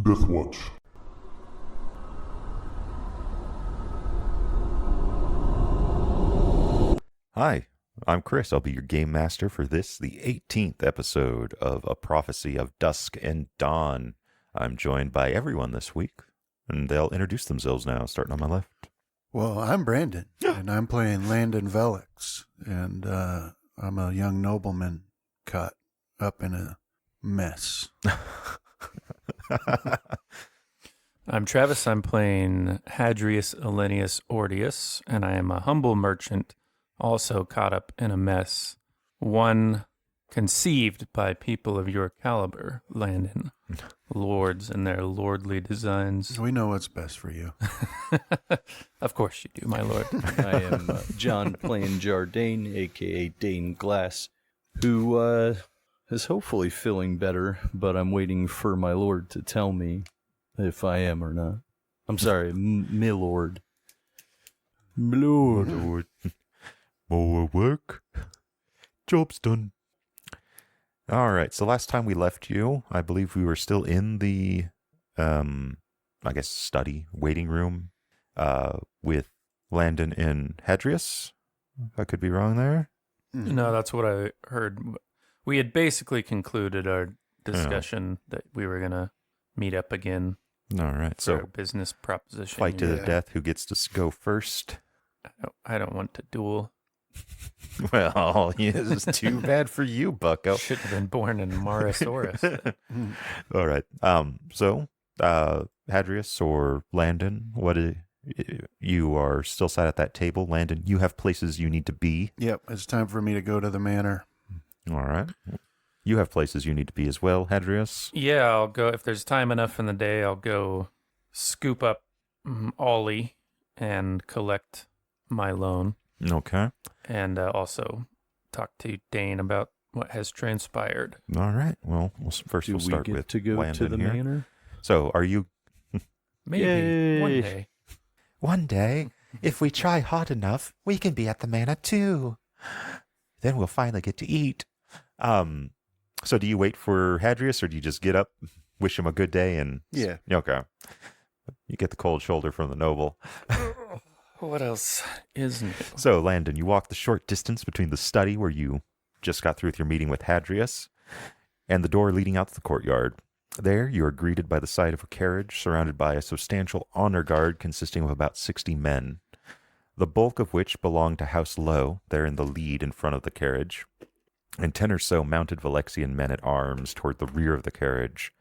Death Watch. Hi, I'm Chris. I'll be your game master for this, the 18th episode of A Prophecy of Dusk and Dawn. I'm joined by everyone this week, and they'll introduce themselves now, starting on my left. Well, I'm Brandon, and I'm playing Landon Velix, and I'm a young nobleman caught up in a mess. I'm Travis. I'm playing Hadrius Elenius Ordius, and I am a humble merchant, also caught up in a mess, one conceived by people of your caliber, Landon, lords and their lordly designs. We know what's best for you. Of course you do, my lord. I am John playing Jardane, a.k.a. Dane Glass, who is hopefully feeling better, but I'm waiting for my lord to tell me if I am or not. I'm sorry, milord. Lord. More work. Job's done. All right, so last time we left you, I believe we were still in the, study, waiting room, with Landon and Hadrius. I could be wrong there. No, that's what I heard. We had basically concluded our discussion that we were going to meet up again. All right, So so business proposition. fight to the death. Who gets to go first? I don't want to duel. Well, this is too bad for you, bucko. Should have been born in Morosaurus. All right. So, Hadrius or Landon, you are still sat at that table. Landon, you have places you need to be. Yep, it's time for me to go to the manor. All right. You have places you need to be as well, Hadrius. Yeah, I'll go. If there's time enough in the day, I'll go scoop up Ollie and collect my loan. Okay. And also talk to Dane about what has transpired. All right. Well, first Do we'll start we get with to go Landon to the here. manor? So, are you... Maybe one Yay. day. One day, if we try hard enough, we can be at the manor too. Then we'll finally get to eat. So do you wait for Hadrius, or do you just get up, wish him a good day, and... Yeah. Okay. You get the cold shoulder from the noble. What else is new? So, Landon, you walk the short distance between the study where you just got through with your meeting with Hadrius and the door leading out to the courtyard. There, you are greeted by the sight of a carriage surrounded by a substantial honor guard consisting of about 60 men, the bulk of which belong to House Lowe. They're in the lead in front of the carriage, and 10 or so mounted Valexian men-at-arms toward the rear of the carriage.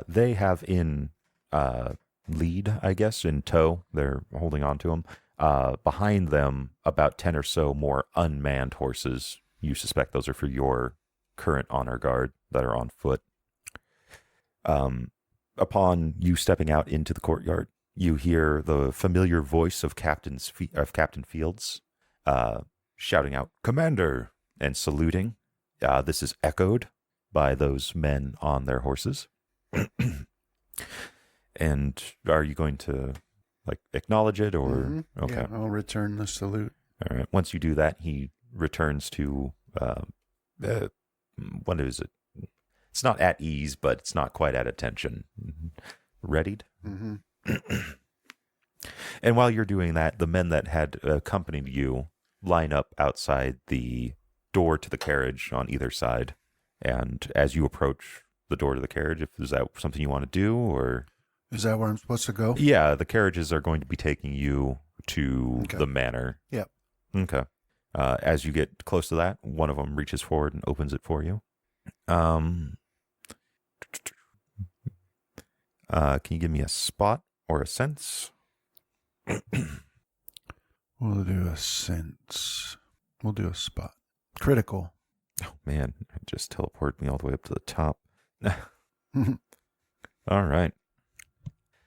They have in lead, I guess, in tow. They're holding on to them. Behind them, about 10 or so more unmanned horses. You suspect those are for your current honor guard that are on foot. Upon you stepping out into the courtyard, you hear the familiar voice of Captain Fields shouting out, "Commander!" and saluting. This is echoed by those men on their horses. And are you going to acknowledge it, or Mm-hmm. okay? Yeah, I'll return the salute. All right. Once you do that, he returns to what is it? It's not at ease, but it's not quite at attention. Readied. Mm-hmm. And while you're doing that, the men that had accompanied you line up outside the door to the carriage on either side. And as you approach the door to the carriage, is that something you want to do, or? Is that where I'm supposed to go? Yeah, the carriages are going to be taking you to Okay. the manor. Yep. Okay. As you get close to that, one of them reaches forward and opens it for you. Can you give me a spot or a sense? We'll do a sense. We'll do a spot. Critical. Oh, man, it just teleported me all the way up to the top. All right.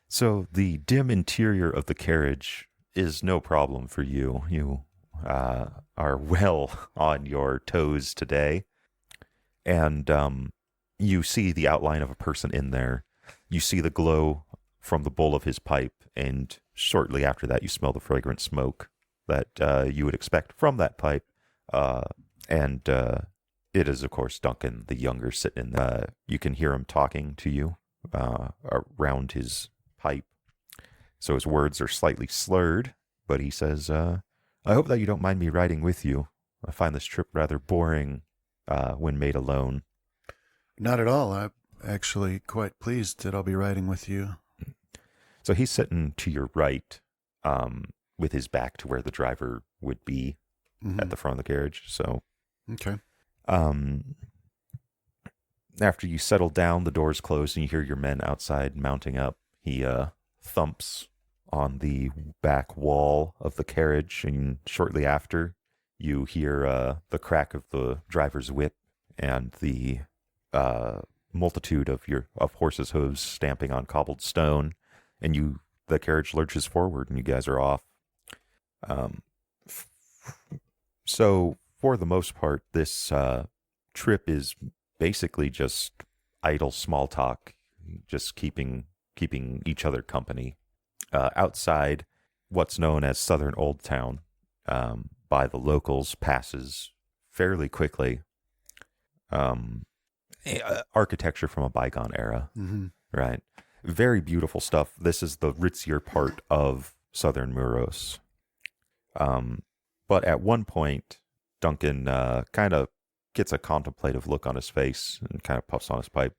So the dim interior of the carriage is no problem for you. You are well on your toes today. And you see the outline of a person in there. You see the glow from the bowl of his pipe, and shortly after that, you smell the fragrant smoke that you would expect from that pipe. And it is, of course, Duncan, the younger, sitting in there. You can hear him talking to you. around his pipe. So his words are slightly slurred, but he says, I hope that you don't mind me riding with you. I find this trip rather boring when made alone. Not at all. I'm actually quite pleased that I'll be riding with you. So he's sitting to your right, with his back to where the driver would be at the front of the carriage. So, Okay. After you settle down, the doors close and you hear your men outside mounting up. He thumps on the back wall of the carriage, and shortly after, you hear the crack of the driver's whip and the multitude of horses' hooves stamping on cobbled stone, and the carriage lurches forward, and you guys are off. So for the most part, this trip is basically just idle small talk, just keeping each other company. Outside, what's known as Southern Old Town, by the locals, passes fairly quickly. Architecture from a bygone era, right? Very beautiful stuff. This is the ritzier part of Southern Muros. But at one point, Duncan kind of gets a contemplative look on his face and kind of puffs on his pipe.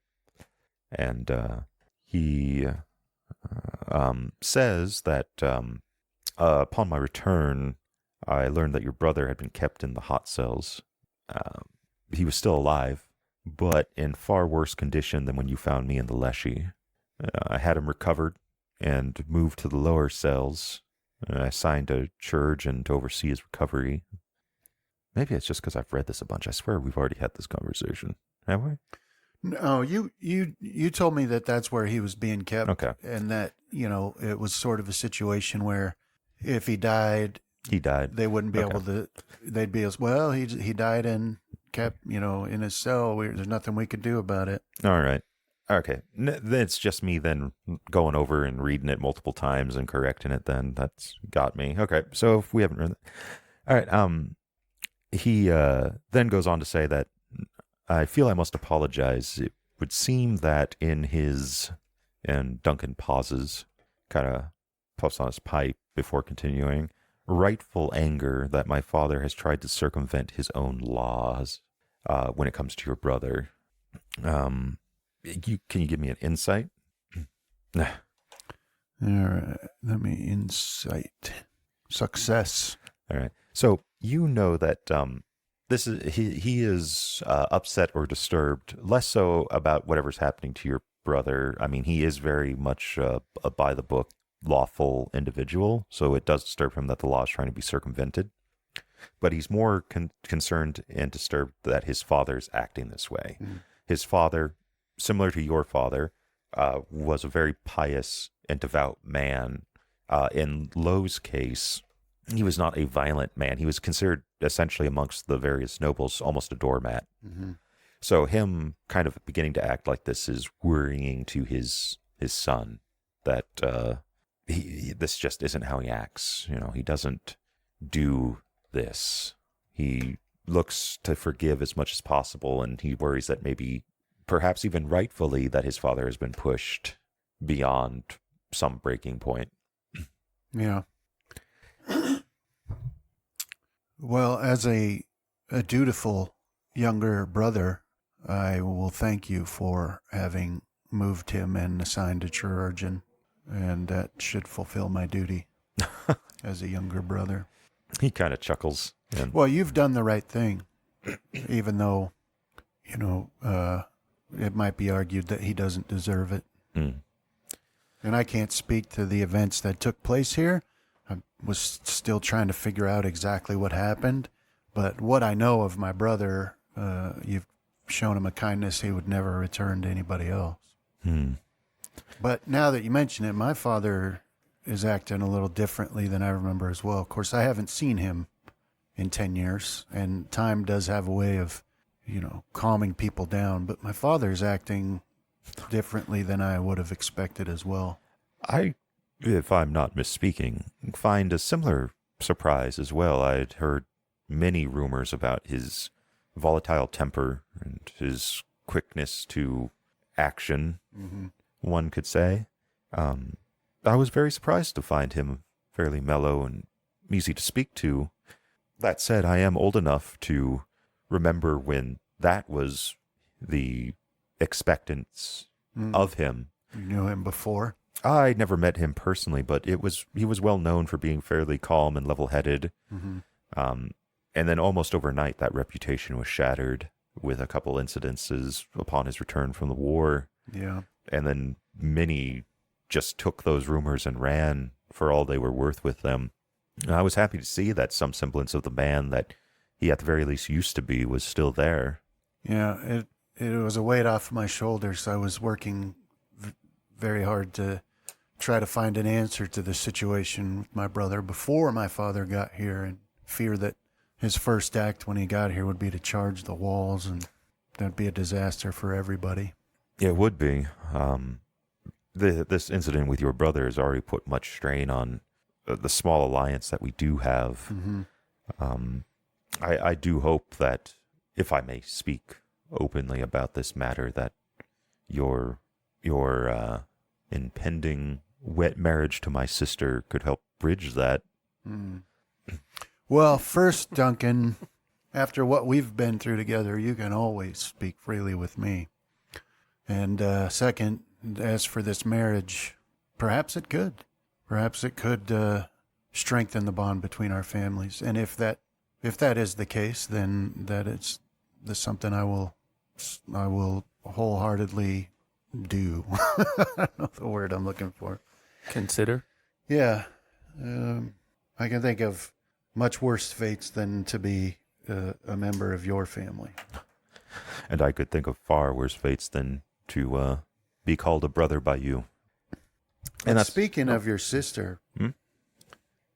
And he says that upon my return, I learned that your brother had been kept in the hot cells. He was still alive, but in far worse condition than when you found me in the Leshy. I had him recovered and moved to the lower cells. I signed a chirurgeon to oversee his recovery. Maybe it's just because I've read this a bunch. I swear we've already had this conversation. Have we? No, you told me that that's where he was being kept. Okay. And that, it was sort of a situation where if he died, He died. they wouldn't be Okay. able to, they'd be as, well, he died and kept, in his cell. There's nothing we could do about it. All right. Okay. Then it's just me then going over and reading it multiple times and correcting it then. That's got me. Okay. So if we haven't read that. All right. He then goes on to say that I feel I must apologize. It would seem that in his, and Duncan pauses, kind of puffs on his pipe before continuing, rightful anger that my father has tried to circumvent his own laws when it comes to your brother. Can you give me an insight? All right. Let me insight. Success. All right. So you know that this is he is upset or disturbed, less so about whatever's happening to your brother. I mean, he is very much a by the book, lawful individual, so it does disturb him that the law is trying to be circumvented. But he's more concerned and disturbed that his father's acting this way. His father, similar to your father, was a very pious and devout man. In Lowe's case, he was not a violent man. He was considered essentially amongst the various nobles almost a doormat. So him kind of beginning to act like this is worrying to his son that this just isn't how he acts. He doesn't do this. He looks to forgive as much as possible, and he worries that maybe, perhaps even rightfully, that his father has been pushed beyond some breaking point. Yeah. Well, as a dutiful younger brother, I will thank you for having moved him and assigned a chirurgeon, and that should fulfill my duty as a younger brother. He kind of chuckles. And Well, you've done the right thing, even though, it might be argued that he doesn't deserve it. And I can't speak to the events that took place here. I was still trying to figure out exactly what happened. But what I know of my brother, you've shown him a kindness he would never return to anybody else. But now that you mention it, my father is acting a little differently than I remember as well. Of course, I haven't seen him in 10 years, and time does have a way of, calming people down. But my father's acting differently than I would have expected as well. I, if I'm not misspeaking, find a similar surprise as well. I'd heard many rumors about his volatile temper and his quickness to action. one could say. I was very surprised to find him fairly mellow and easy to speak to. That said, I am old enough to remember when that was the expectance of him. You knew him before? I never met him personally, but he was well known for being fairly calm and level-headed. Mm-hmm. And then almost overnight, that reputation was shattered with a couple incidences upon his return from the war. Yeah. And then many just took those rumors and ran for all they were worth with them. And I was happy to see that some semblance of the man that he at the very least used to be was still there. Yeah, it was a weight off my shoulders. I was working very hard to try to find an answer to the situation with my brother before my father got here, and fear that his first act when he got here would be to charge the walls, and that'd be a disaster for everybody. It would be. This incident with your brother has already put much strain on the small alliance that we do have. Mm-hmm. I do hope that, if I may speak openly about this matter, that your impending wet marriage to my sister could help bridge that. Mm. Well, first, Duncan, after what we've been through together, you can always speak freely with me. And second, as for this marriage, perhaps it could. Perhaps it could strengthen the bond between our families. And if that is the case, then that's something I will wholeheartedly do. I don't know the word I'm looking for. Consider? Yeah. I can think of much worse fates than to be a member of your family. And I could think of far worse fates than to be called a brother by you. And speaking of your sister,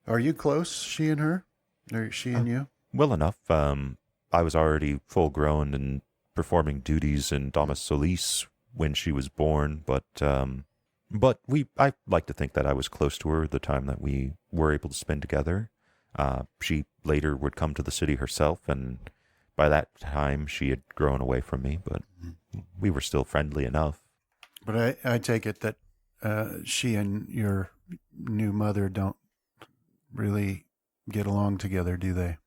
are you close, she and her? Or she and you? Well enough. I was already full grown and performing duties in Domus Solis when she was born, but I like to think that I was close to her the time that we were able to spend together. She later would come to the city herself, and by that time she had grown away from me, but we were still friendly enough. But I take it that she and your new mother don't really get along together, do they?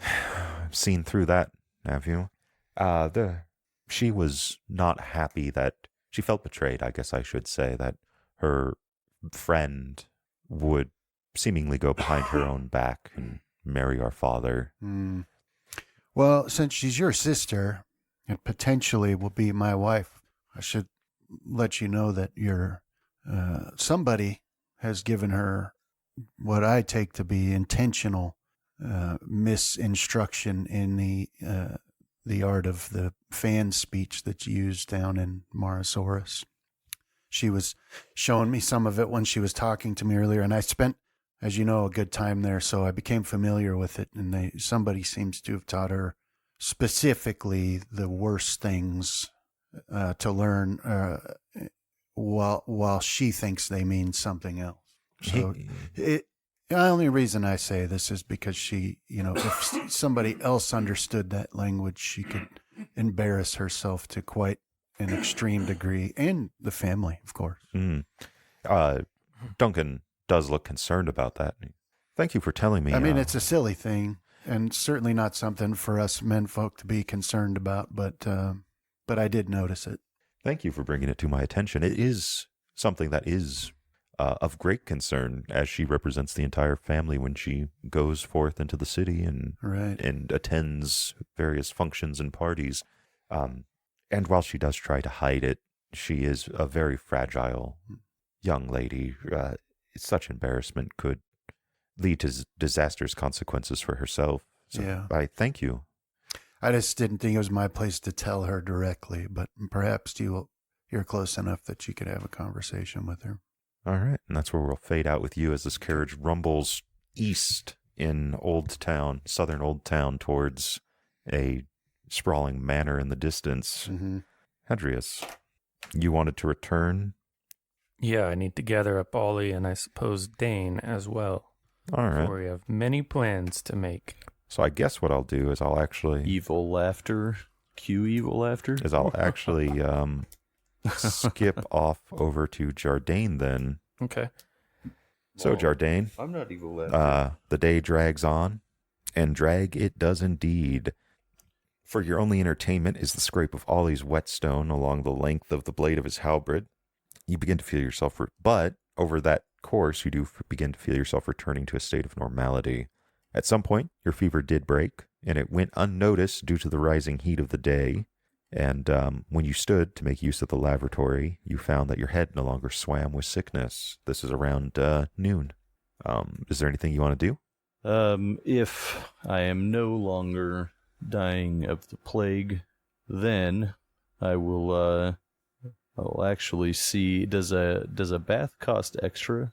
I've seen through that, have you? She was not happy that she felt betrayed, I guess I should say, that her friend would seemingly go behind her own back and marry our father. Mm. Well, since she's your sister and potentially will be my wife, I should let you know that somebody has given her what I take to be intentional misinstruction in the art of the fan speech that's used down in Marasaurus. She was showing me some of it when she was talking to me earlier, and I spent, as you know, a good time there, so I became familiar with it, and somebody seems to have taught her specifically the worst things to learn while she thinks they mean something else. So the only reason I say this is because she, if somebody else understood that language, she could embarrass herself to quite an extreme degree, and the family, of course. Duncan does look concerned about that. Thank you for telling me. I mean, it's a silly thing, and certainly not something for us menfolk to be concerned about, but I did notice it. Thank you for bringing it to my attention. It is something that is of great concern, as she represents the entire family when she goes forth into the city and attends various functions and parties. And while she does try to hide it, she is a very fragile young lady. Such embarrassment could lead to disastrous consequences for herself. So yeah. I thank you. I just didn't think it was my place to tell her directly, but perhaps you're close enough that you could have a conversation with her. All right, and that's where we'll fade out with you as this carriage rumbles east in southern Old Town, towards a sprawling manor in the distance. Mm-hmm. Hadrius, you wanted to return? Yeah, I need to gather up Ollie and I suppose Dane as well. All right. For we have many plans to make. So I guess what I'll do is I'll actually... Evil laughter. Cue evil laughter. Is I'll actually skip off over to Jardine then. Okay. So, Jardine, I'm not evil left. the day drags on, and drag it does indeed. For your only entertainment is the scrape of Ollie's whetstone along the length of the blade of his halberd. You begin to feel yourself, but over that course, you do begin to feel yourself returning to a state of normality. At some point, your fever did break, and it went unnoticed due to the rising heat of the day. And when you stood to make use of the lavatory, you found that your head no longer swam with sickness. This is around noon. Is there anything you want to do? If I am no longer dying of the plague, then I will actually see, does a bath cost extra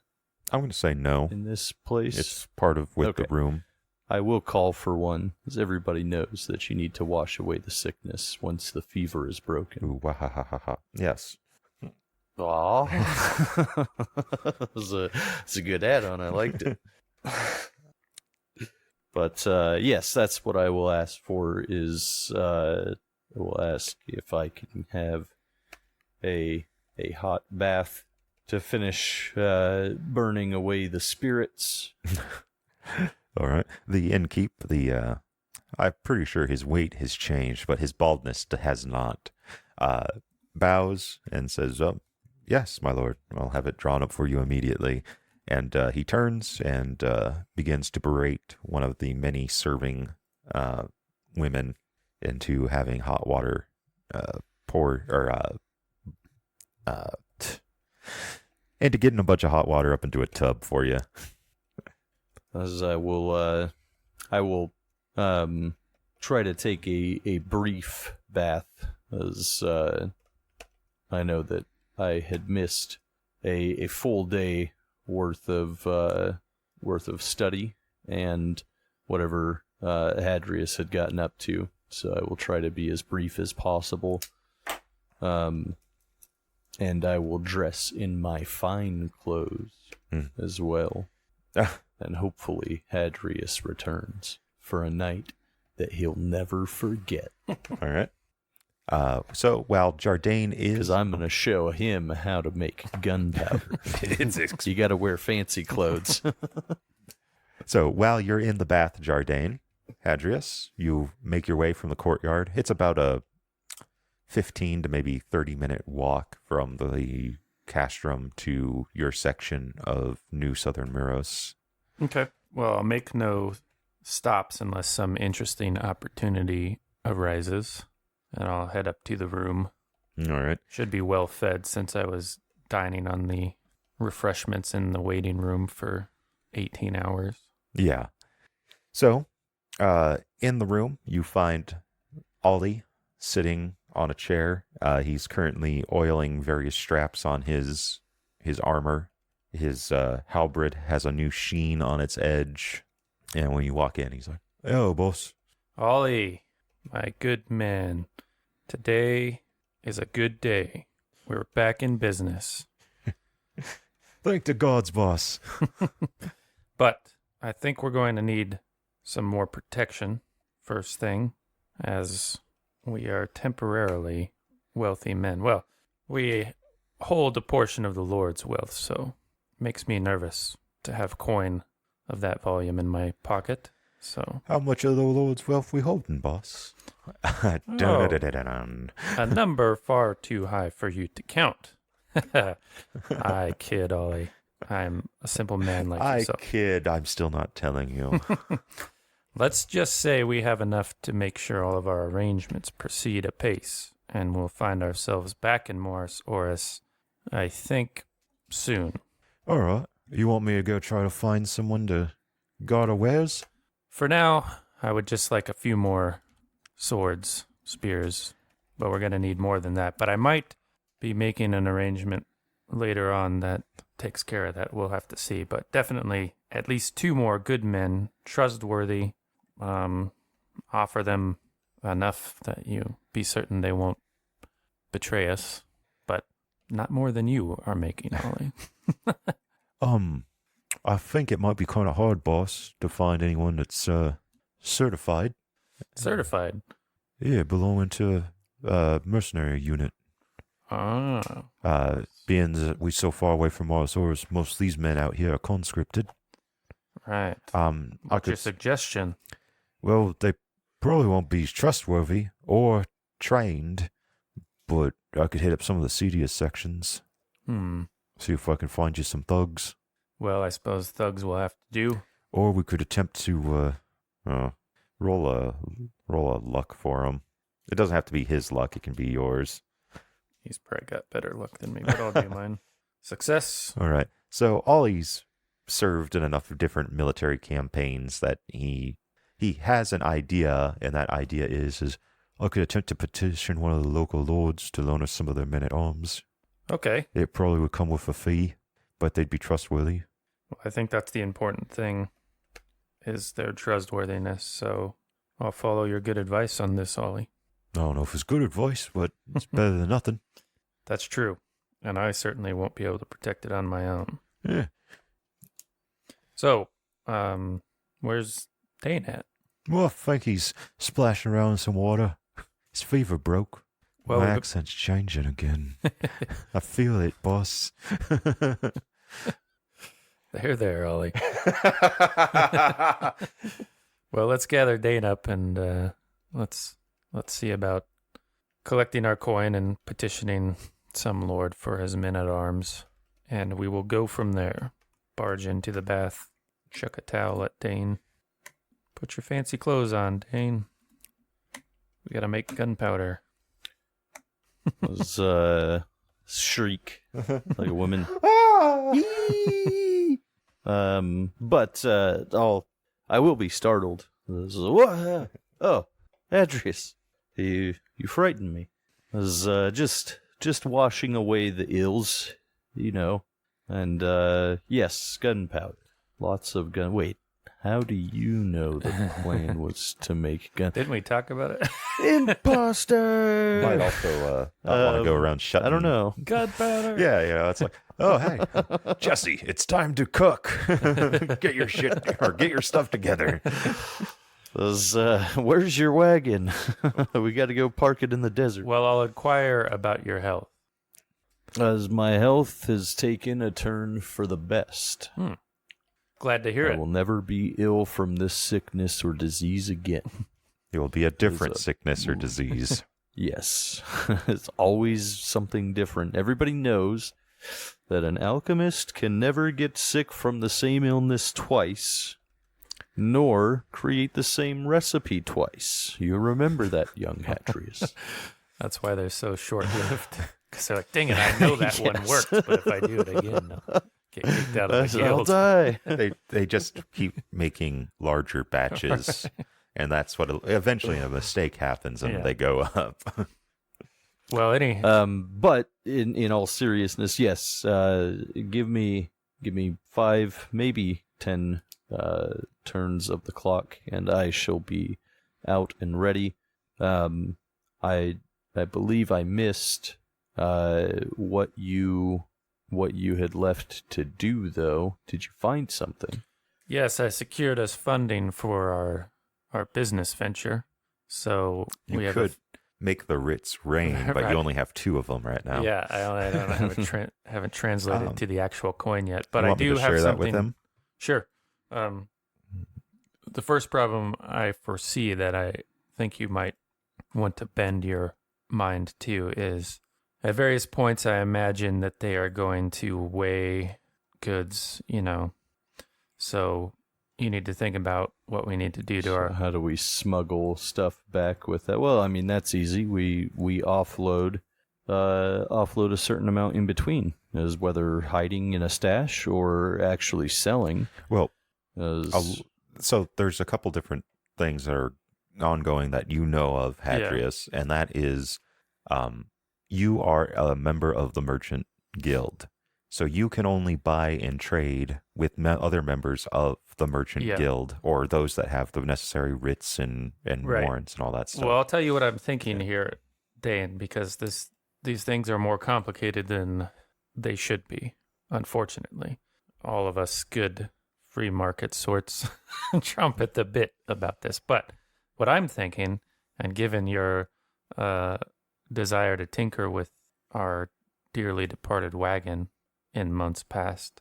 I'm going to say no. in this place? It's part of with the Okay. room. I will call for one, as everybody knows that you need to wash away the sickness once the fever is broken. Ooh, wah, ha, ha, ha, ha. Yes. Aw. It's a good add-on. I liked it. But yes, that's what I will ask for. I will ask if I can have a hot bath to finish burning away the spirits. All right. The innkeep, I'm pretty sure his weight has changed, but his baldness has not. Bows and says, "Oh, yes, my lord. I'll have it drawn up for you immediately." And he turns and begins to berate one of the many serving women into having hot water into getting a bunch of hot water up into a tub for you. As I will try to take a brief bath, as I know that I had missed a full day worth of study and whatever Hadrius had gotten up to. So I will try to be as brief as possible. And I will dress in my fine clothes as well. And hopefully Hadrius returns for a night that he'll never forget. All right. So while Jardine is... Because I'm going to show him how to make gunpowder. You got to wear fancy clothes. So while you're in the bath, Jardine, Hadrius, you make your way from the courtyard. It's about a 15 to maybe 30-minute walk from the castrum to your section of New Southern Muros. Okay. Well, I'll make no stops unless some interesting opportunity arises, and I'll head up to the room. All right. Should be well fed since I was dining on the refreshments in the waiting room for 18 hours. Yeah. So, in the room, you find Ollie sitting on a chair. He's currently oiling various straps on his armor. His halberd has a new sheen on its edge. And when you walk in, he's like, "Oh, boss." Ollie, my good man, today is a good day. We're back in business. Thank the gods, boss. But I think we're going to need some more protection, first thing, as we are temporarily wealthy men. Well, we hold a portion of the Lord's wealth, so it makes me nervous to have coin of that volume in my pocket. So How much of the Lord's wealth we holding, boss? Dun-dun-dun-dun-dun. a number far too high for you to count. I kid, Ollie. I'm a simple man like I yourself. kid, I'm still not telling you. Let's just say we have enough to make sure all of our arrangements proceed apace, and we'll find ourselves back in Morris Oris, I think, soon. All right. You want me to go try to find someone to guard our wares? For now, I would just like a few more swords, spears, but we're going to need more than that. But I might be making an arrangement later on that takes care of that. We'll have to see. But definitely at least 2 more good men, trustworthy. Offer them enough that you be certain they won't betray us, but not more than you are making, Ollie. I think it might be kind of hard, boss, to find anyone that's certified. Certified. Yeah, belonging to a mercenary unit. Being that we so far away from Morosaurus, most of these men out here are conscripted. Right. I What's your could, suggestion? well, they probably won't be trustworthy or trained, but I could hit up some of the seediest sections. See if I can find you some thugs. Well, I suppose thugs will have to do. Or we could attempt to roll a luck for him. It doesn't have to be his luck; it can be yours. He's probably got better luck than me, but I'll do mine. Success. All right. So Ollie's served in enough of different military campaigns that he has an idea, and that idea is I could attempt to petition one of the local lords to loan us some of their men at arms. Okay. It probably would come with a fee, but they'd be trustworthy. Well, I think that's the important thing, is their trustworthiness. So I'll follow your good advice on this, Ollie. I don't know if it's good advice, but it's better than nothing. That's true. And I certainly won't be able to protect it on my own. Yeah. So, where's Dane at? Well, I think he's splashing around in some water. His fever broke. Well, My accent's changing again. I feel it, boss. There, Ollie. Well, let's gather Dane up and let's see about collecting our coin and petitioning some lord for his men at arms, and we will go from there. Barge into the bath, chuck a towel at Dane. Put your fancy clothes on, Dane. We gotta make gunpowder. Was shriek like a woman. But I will be startled. What? Oh, Adrius, you frightened me. I was just washing away the ills, and yes, gunpowder, lots of gun. Wait, how do you know the plan was to make gun? Didn't we talk about it? Imposter. Might also not want to go around shutting. I don't know. Gunpowder. Yeah, it's like, oh hey, Jesse, it's time to cook. Get your shit or get your stuff together. Where's your wagon? We got to go park it in the desert. Well, I'll inquire about your health. As my health has taken a turn for the best. Glad to hear I it. will never be ill from this sickness or disease again. It will be a different sickness or disease. Yes, it's always something different. Everybody knows that an alchemist can never get sick from the same illness twice, nor create the same recipe twice. You remember that, young Hatrius. That's why they're so short-lived. Because they're like, dang it, I know that one worked, but if I do it again, I'll get kicked out of the I'll guild. die. They just keep making larger batches, and that's what eventually a mistake happens, and they go up. Well, But in all seriousness, yes. Give me 5, maybe 10 turns of the clock, and I shall be out and ready. I believe I missed what you had left to do, though. Did you find something? yes, I secured us funding for our business venture. So You we have could make the writs rain, but Right. you only have 2 of them right now. Yeah, I don't haven't translated to the actual coin yet, but you I want me do to have share something. that with them? Sure. The first problem I foresee that I think you might want to bend your mind to is at various points I imagine that they are going to weigh goods, So you need to think about what we need to do to our. How do we smuggle stuff back with that? Well, I mean, that's easy. We offload a certain amount in between, as whether hiding in a stash or actually selling. Well, As, so there's a couple different things that are ongoing that you know of, Hadrius, and that is you are a member of the Merchant Guild. So you can only buy and trade with other members of the Merchant Guild, or those that have the necessary writs and Right. warrants and all that stuff. Well, I'll tell you what I'm thinking here, Dan, because these things are more complicated than they should be, unfortunately. All of us good free market sorts trumpet the bit about this. But what I'm thinking, and given your desire to tinker with our dearly departed wagon in months past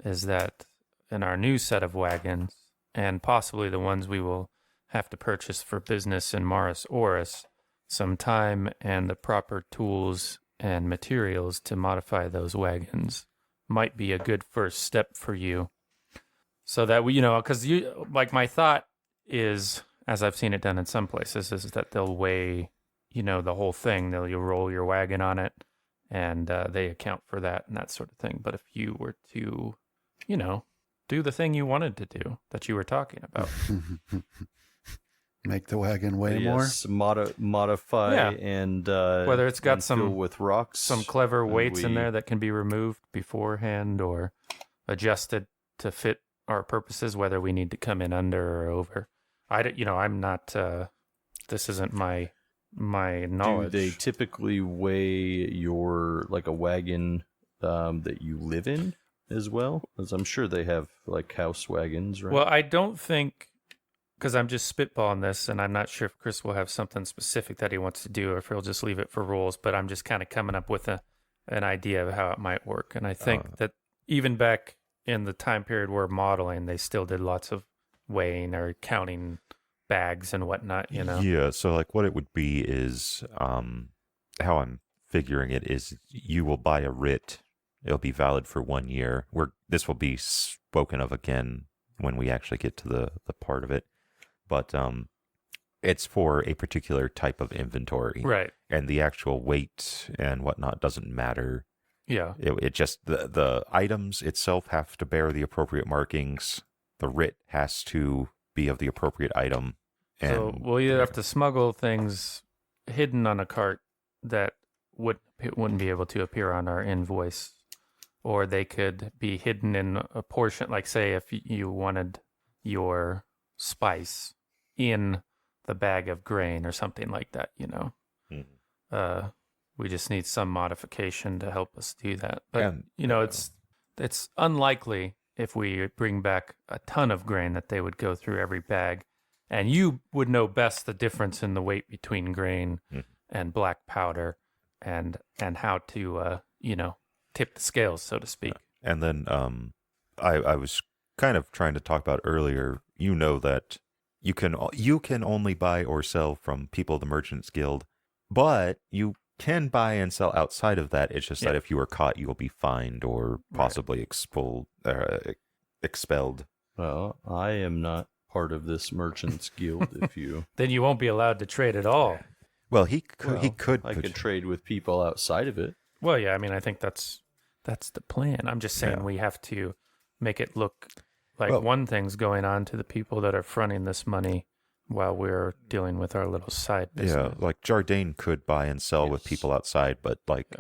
is that in our new set of wagons, and possibly the ones we will have to purchase for business in Maris Oris, some time and the proper tools and materials to modify those wagons might be a good first step for you. So that we, because my thought is, as I've seen it done in some places, is that they'll weigh, the whole thing. You'll roll your wagon on it, and they account for that and that sort of thing. But if you were to, do the thing you wanted to do that you were talking about, Make the wagon weigh yes, modify Yeah. and whether it's got and fill some with rocks, some clever and weights in we- there that can be removed beforehand or adjusted to fit our purposes, whether we need to come in under or over. I'm not. This isn't my knowledge. Do they typically weigh your like a wagon that you live in as well? As I'm sure they have like house wagons, right? Well, I don't think, because I'm just spitballing this, and I'm not sure if Chris will have something specific that he wants to do, or if he'll just leave it for rules. But I'm just kind of coming up with an idea of how it might work. And I think that even back in the time period we're modeling, they still did lots of weighing or counting bags and whatnot. Yeah, so like what it would be is how I'm figuring it is you will buy a writ. It'll be valid for 1 year. This will be spoken of again when we actually get to the part of it. But it's for a particular type of inventory. Right. And the actual weight and whatnot doesn't matter. Yeah. It just, the items itself have to bear the appropriate markings. The writ has to be of the appropriate item. And So we'll either have to smuggle things hidden on a cart that wouldn't be able to appear on our invoice, or they could be hidden in a portion, like say if you wanted your spice in the bag of grain or something like that, Mhm. we just need some modification to help us do that. But And, it's unlikely if we bring back a ton of grain that they would go through every bag. And you would know best the difference in the weight between grain Mhm. and black powder, and how to tip the scales, so to speak. And then I was kind of trying to talk about earlier, that you can only buy or sell from people of the Merchants Guild, but you can buy and sell outside of that. It's just that if you are caught, you will be fined or possibly expelled. Well, I am not part of this merchants guild. If you, Then you won't be allowed to trade at all. Well, he well, could I could trade with people outside of it. Well, yeah, I mean, I think that's the plan. I'm just saying Yeah. we have to make it look like Well- one thing's going on to the people that are fronting this money while we're dealing with our little side business. Yeah, like Jardine could buy and sell with Yes. people outside, but like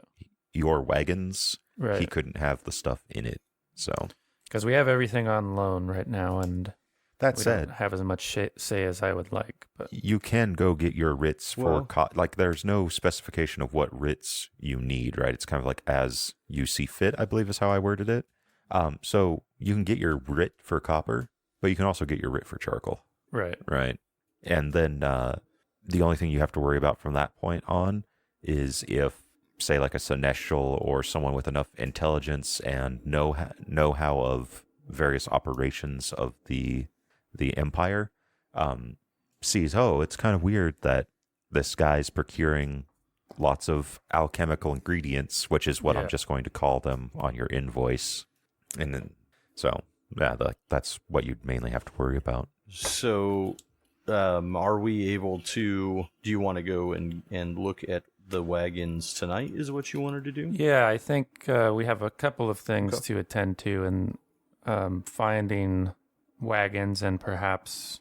your wagons, he Right. couldn't have the stuff in it. So Because we have everything on loan right now, and that we said, don't have as much say as I would like. But you can go get your writs Well- for like there's no specification of what writs you need, right? It's kind of like as you see fit, I believe is how I worded it. So you can get your writ for copper, but you can also get your writ for charcoal, right. right? And then the only thing you have to worry about from that point on is if, say, like a seneschal or someone with enough intelligence and know-how of various operations of the empire sees, it's kind of weird that this guy's procuring lots of alchemical ingredients, which is what I'm Yeah. just going to call them on your invoice. And then, so, yeah, that's what you'd mainly have to worry about. So, are we able to? Do you want to go and look at the wagons tonight? Is what you wanted to do? Yeah, I think we have a couple of things to attend to, and finding wagons and perhaps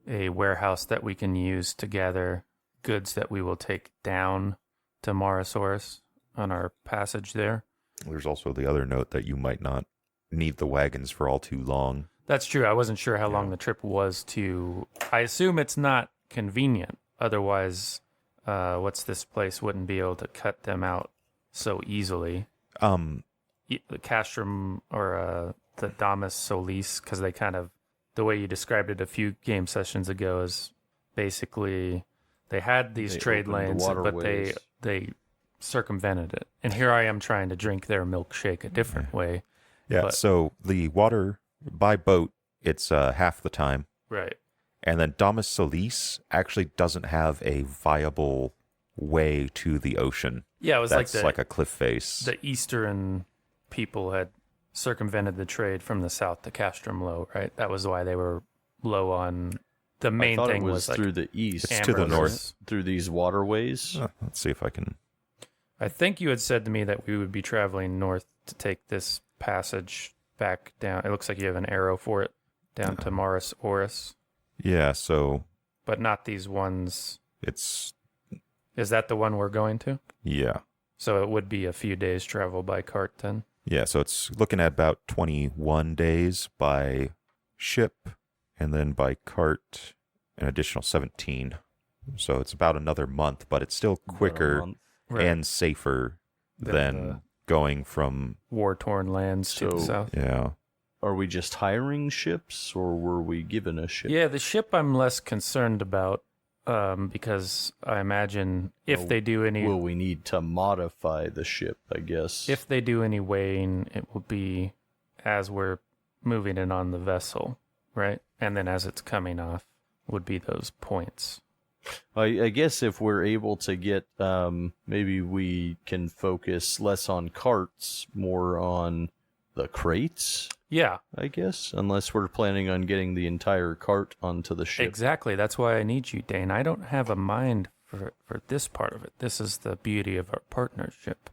a warehouse that we can use to gather goods that we will take down to Morosaurus on our passage there. There's also the other note that you might not need the wagons for all too long. That's true. I wasn't sure how long the trip was to... I assume it's not convenient. Otherwise, what's this place wouldn't be able to cut them out so easily. The Castrum or the Damus Solis, because they kind of... The way you described it a few game sessions ago is basically they had these They trade opened the lanes, but waterways. they circumvented it. And here I am trying to drink their milkshake a different way. Yeah, But- so the water by boat, it's half the time. Right. And then Damas Solis actually doesn't have a viable way to the ocean. Yeah, it was That's like like a cliff face. the Eastern people had circumvented the trade from the south to Castrum Low, right? That was why they were low on. The main I thought thing it was like through the east. It's to the amber. north. Through these waterways. Let's see if I can. I think you had said to me that we would be traveling north to take this passage back down. It looks like you have an arrow for it down to Maris Oris, Yeah, so but not these ones. it's. Is that the one we're going to? Yeah. So it would be a few days travel by cart then. Yeah, so it's looking at about 21 days by ship, and then by cart, an additional 17. So it's about another month, but it's still About a quicker month. and safer than going from. War-torn lands to the So- south. Yeah. Are we just hiring ships, or were we given a ship? Yeah, the ship I'm less concerned about because I imagine if Well, they do any Will we need to modify the ship, I guess? if they do any weighing, it will be as we're moving it on the vessel, right? And then as it's coming off would be those points. I guess if we're able to get, maybe we can focus less on carts, more on the crates, Yeah, I guess, unless we're planning on getting the entire cart onto the ship. exactly. That's why I need you, Dane. I don't have a mind for this part of it. This is the beauty of our partnership.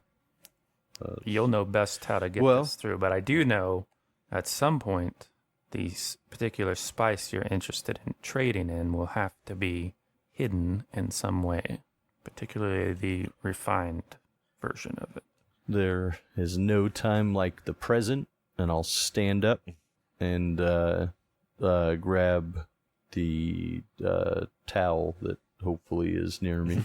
You'll know best how to get well- this through, but I do know at some point the particular spice you're interested in trading in will have to be hidden in some way, particularly the refined version of it. There is no time like the present, and I'll stand up and grab the towel that hopefully is near me.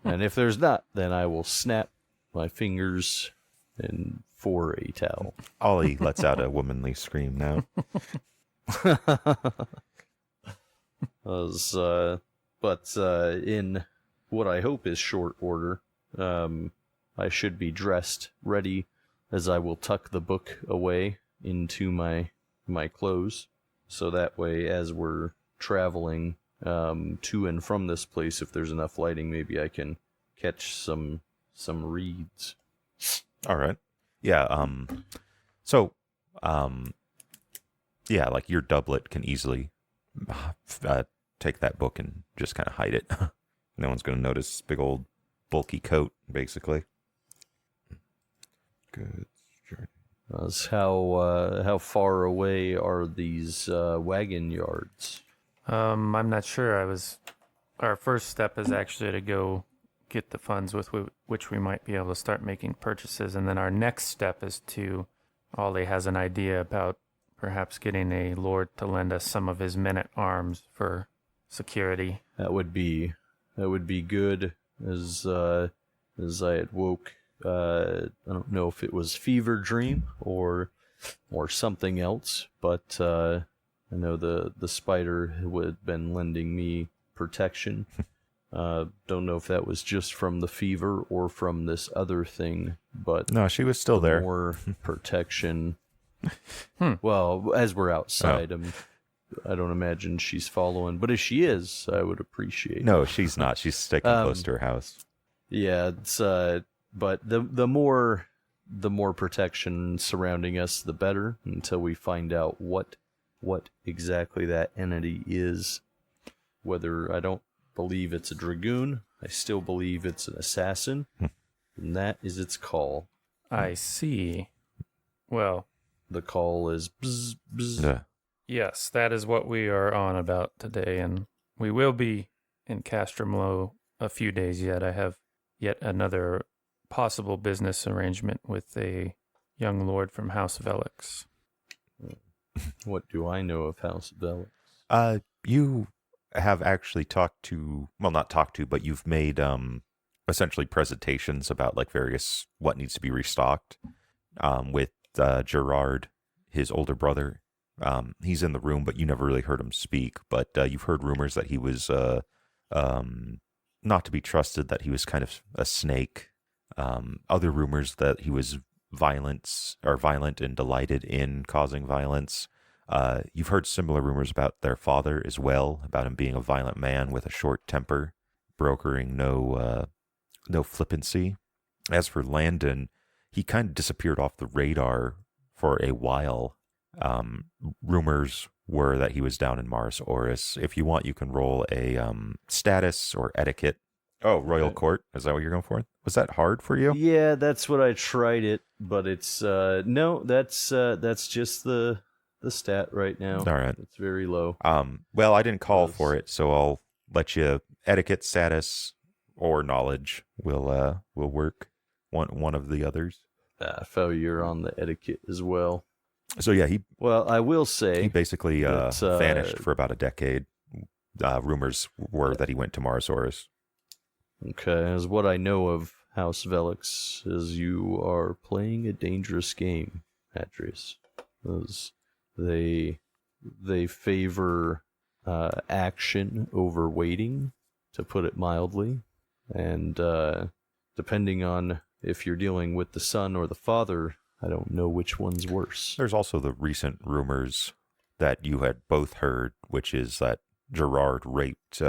And if there's not, then I will snap my fingers and for a towel. Ollie lets out a womanly scream now. But in what I hope is short order, I should be dressed, ready, as I will tuck the book away into my clothes, so that way, as we're traveling to and from this place, if there's enough lighting, maybe I can catch some reeds. All right. Yeah. So, yeah, like your doublet can easily take that book and just kind of hide it. No one's going to notice this big old bulky coat, basically. Good. How far away are these wagon yards? I'm not sure. Our first step is actually to go get the funds with which we might be able to start making purchases, and then our next step is to. Ollie has an idea about perhaps getting a lord to lend us some of his men-at-arms for security. That would be good. As I had woke, I don't know if it was fever dream or something else, but I know the spider had been lending me protection. Don't know if that was just from the fever or from this other thing, but No, she was still there. more protection. Well, as we're outside, I don't imagine she's following, but if she is, I would appreciate. No, she's not. She's sticking close to her house. Yeah, it's but the more protection surrounding us, the better, until we find out what exactly that entity is. Whether I don't believe it's a dragoon, I still believe it's an assassin, and that is its call. I see. Well, The call is bzz, bzz. Yeah. yes, that is what we are on about today, and we will be in Castrum Low a few days yet. I have yet another possible business arrangement with a young lord from House Velix. What do I know of House Bell? You have actually not talked to, but you've made essentially presentations about like various what needs to be restocked with Gerard, his older brother. He's in the room, but you never really heard him speak. But you've heard rumors that he was not to be trusted, that he was kind of a snake, Other rumors that he was violent and delighted in causing violence. You've heard similar rumors about their father as well, about him being a violent man with a short temper, brokering no flippancy. As for Landon, he kind of disappeared off the radar for a while. Rumors were that he was down in Mars Oris. If you want, you can roll a status or etiquette. Oh, Royal Court. Is that what you're going for? Was that hard for you? Yeah, that's what I tried it, but it's no, that's just the stat right now. All right. It's very low. Well, I didn't call for it, so I'll let you etiquette, status, or knowledge will work. One of the others. Failure on the etiquette as well. So yeah, I will say he basically vanished for about a decade. Rumors were that he went to Mars Oris. Okay, as what I know of House Velix is you are playing a dangerous game, Hadrius. As they favor action over waiting, to put it mildly, and depending on if you're dealing with the son or the father, I don't know which one's worse. There's also the recent rumors that you had both heard, which is that Gerard raped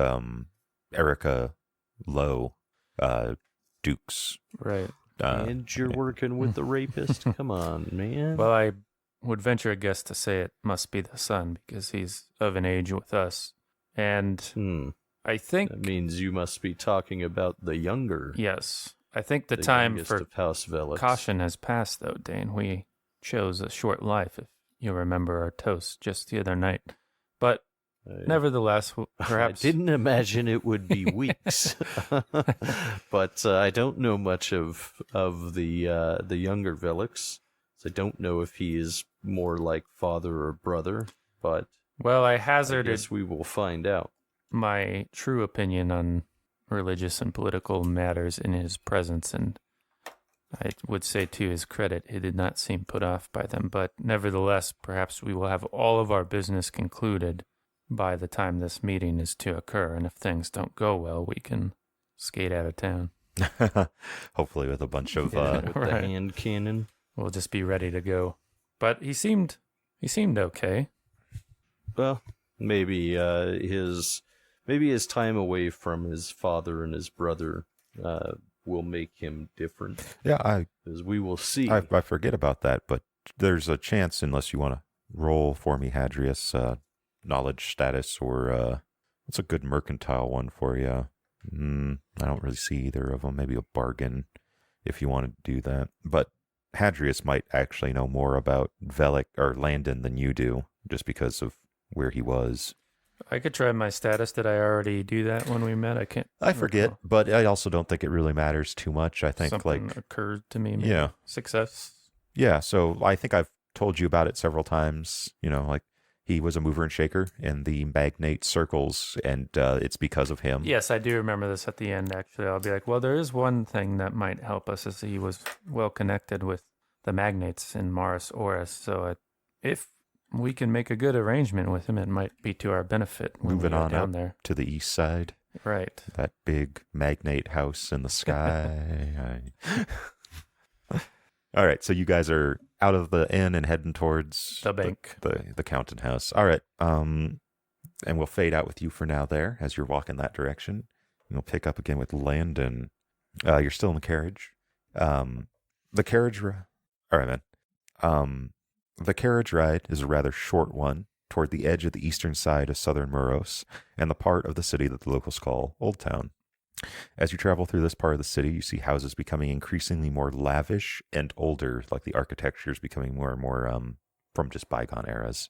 Erica Lowe, Duke's. Right. And you're working with the rapist? Come on, man. Well, I would venture a guess to say it must be the son because he's of an age with us. And I think... That means you must be talking about the younger. Yes. I think the time for House Velix. Caution has passed, though, Dane. We chose a short life, if you remember our toast just the other night. But nevertheless, perhaps... I didn't imagine it would be weeks. But I don't know much of the younger Velix. So I don't know if he is more like father or brother, but... Well, I hazarded... I guess we will find out. My true opinion on religious and political matters in his presence, and I would say to his credit, he did not seem put off by them, but nevertheless, perhaps we will have all of our business concluded by the time this meeting is to occur, and if things don't go well, we can skate out of town. Hopefully with a bunch of... with the hand cannon. We'll just be ready to go. But he seemed okay. Well, maybe his time away from his father and his brother will make him different. Yeah, as we will see. I forget about that, but there's a chance, unless you want to roll for me, Hadrius, knowledge status, or what's a good mercantile one for you? I don't really see either of them. Maybe a bargain if you want to do that. But Hadrius might actually know more about Velic or Landon than you do, just because of where he was. I could try my status. Did I already do that when we met? I forget, but I also don't think it really matters too much. I think something occurred to me. Maybe. Yeah. Success. Yeah. So I think I've told you about it several times. You know, like he was a mover and shaker in the magnate circles, and it's because of him. Yes, I do remember this at the end, actually. I'll be like, well, there is one thing that might help us, is he was well connected with the magnates in Mars Oris. So if we can make a good arrangement with him, it might be to our benefit when Moving we get on down up there. To the east side. Right. That big magnate house in the sky. All right, so you guys are out of the inn and heading towards the bank, the Counting House. All right, and we'll fade out with you for now there as you're walking that direction. And we'll pick up again with Landon. You're still in the carriage. The carriage ride is a rather short one toward the edge of the eastern side of southern Muros and the part of the city that the locals call Old Town. As you travel through this part of the city, you see houses becoming increasingly more lavish and older, like the architecture is becoming more and more from just bygone eras.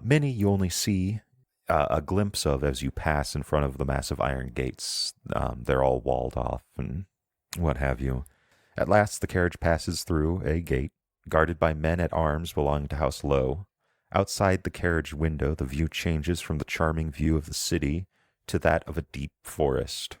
Many you only see a glimpse of as you pass in front of the massive iron gates. They're all walled off and what have you. At last, the carriage passes through a gate guarded by men at arms belonging to House Lowe. Outside the carriage window, the view changes from the charming view of the city to that of a deep forest.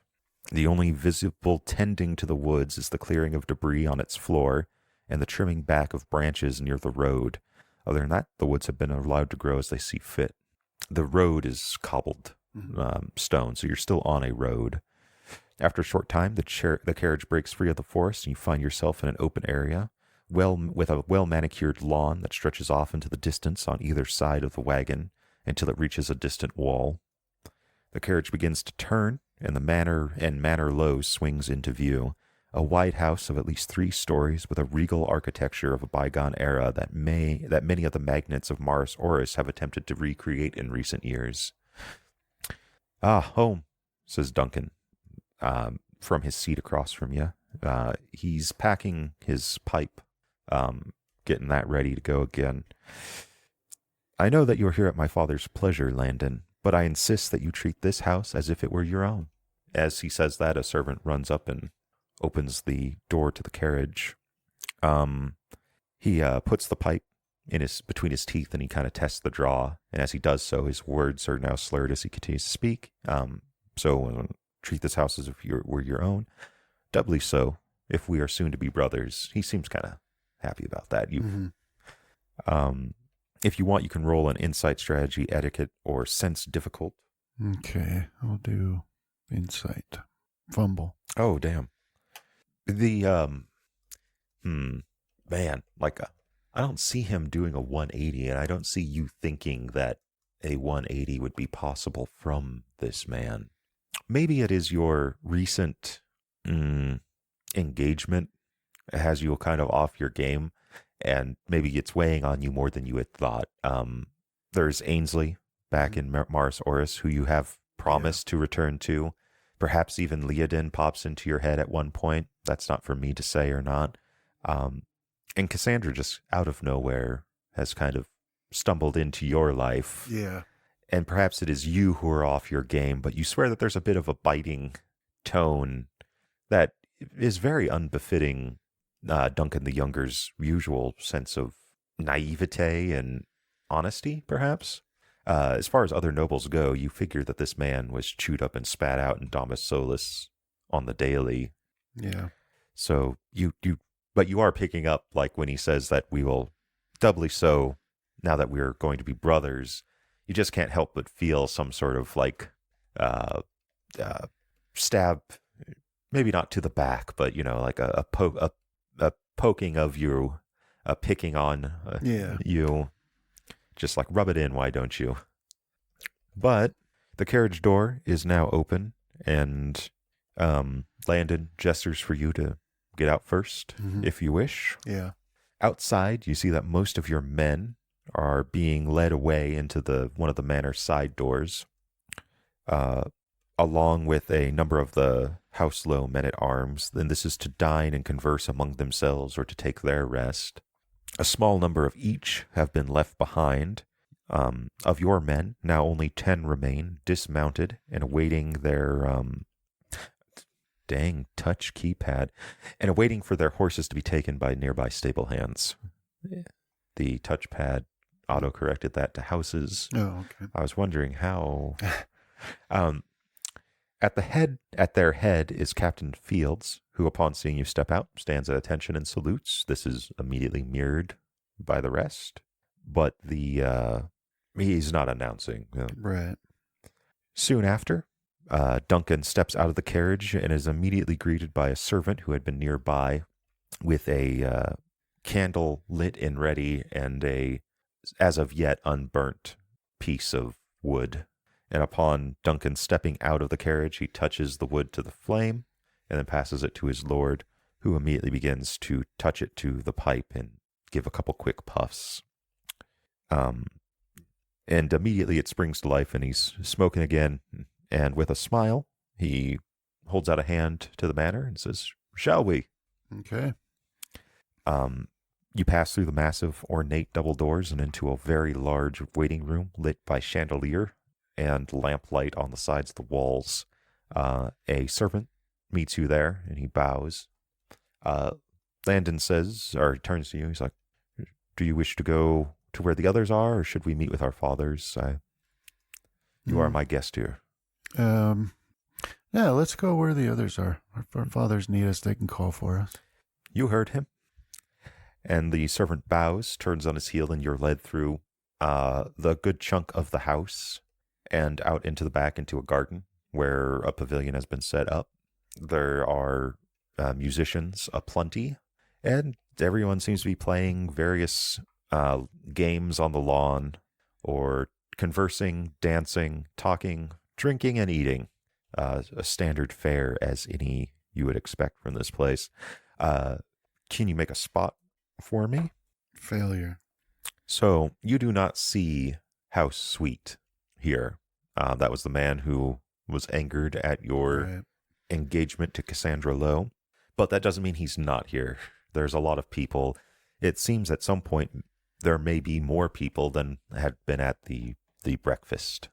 The only visible tending to the woods is the clearing of debris on its floor and the trimming back of branches near the road. Other than that, the woods have been allowed to grow as they see fit. The road is cobbled stone, so you're still on a road. After a short time, the carriage breaks free of the forest, and you find yourself in an open area, with a well-manicured lawn that stretches off into the distance on either side of the wagon until it reaches a distant wall. The carriage begins to turn, and the manor low swings into view, a wide house of at least 3 stories with a regal architecture of a bygone era that many of the magnates of Mars Oris have attempted to recreate in recent years. "Ah, home," says Duncan, from his seat across from you. He's packing his pipe, getting that ready to go again. "I know that you're here at my father's pleasure, Landon, but I insist that you treat this house as if it were your own." As he says that, a servant runs up and opens the door to the carriage. He puts the pipe between his teeth, and he kind of tests the draw. And as he does so, his words are now slurred as he continues to speak. Treat this house as if you were your own. Doubly so if we are soon to be brothers. He seems kind of happy about that. If you want, you can roll an insight, strategy, etiquette, or sense difficult. Okay, I'll do insight. Fumble. Oh, damn. Man, I don't see him doing a 180, and I don't see you thinking that a 180 would be possible from this man. Maybe it is your recent engagement has you kind of off your game, and maybe it's weighing on you more than you had thought. There's Ainsley back in Mars Oris, who you have promised to return to. Perhaps even Leodin pops into your head at one point. That's not for me to say or not. And Cassandra, just out of nowhere, has kind of stumbled into your life. Yeah. And perhaps it is you who are off your game, but you swear that there's a bit of a biting tone that is very unbefitting Duncan the Younger's usual sense of naivete and honesty, perhaps. As far as other nobles go, you figure that this man was chewed up and spat out in Domus Solus on the daily. Yeah. So but you are picking up, like when he says that we will doubly so now that we're going to be brothers. You just can't help but feel some sort of stab, maybe not to the back, but like a poking of you, a picking on you. Just like, rub it in, why don't you? But the carriage door is now open, and Landon gestures for you to get out first, if you wish. Yeah. Outside, you see that most of your men are being led away into one of the manor side doors, along with a number of the house low men-at-arms. Then this is to dine and converse among themselves or to take their rest. A small number of each have been left behind. Of your men, now only 10 remain, dismounted and awaiting their touch keypad, and awaiting for their horses to be taken by nearby stable hands. The touchpad auto-corrected that to houses. Oh, okay. I was wondering how. At their head is Captain Fields, who, upon seeing you step out, stands at attention and salutes. This is immediately mirrored by the rest, but he's not announcing. Right. Soon after, Duncan steps out of the carriage and is immediately greeted by a servant who had been nearby with a candle lit and ready and a, as of yet, unburnt piece of wood. And upon Duncan stepping out of the carriage, he touches the wood to the flame and then passes it to his lord, who immediately begins to touch it to the pipe and give a couple quick puffs. And immediately it springs to life, and he's smoking again. And with a smile, he holds out a hand to the manor and says, "Shall we?" Okay. You pass through the massive, ornate double doors and into a very large waiting room lit by chandelier and lamplight on the sides of the walls. A servant meets you there, and he bows. Landon says, or turns to you, he's like, "Do you wish to go to where the others are, or should we meet with our fathers? You are my guest here." Yeah, let's go where the others are. If our fathers need us, they can call for us. You heard him. And the servant bows, turns on his heel, and you're led through the good chunk of the house and out into the back into a garden where a pavilion has been set up. There are musicians aplenty, and everyone seems to be playing various games on the lawn, or conversing, dancing, talking, drinking, and eating. A standard fare as any you would expect from this place. Can you make a spot for me? Failure. So you do not see House Sweet here. That was the man who was angered at your Right. engagement to Cassandra Lowe. But that doesn't mean he's not here. There's a lot of people. It seems at some point there may be more people than had been at the breakfast.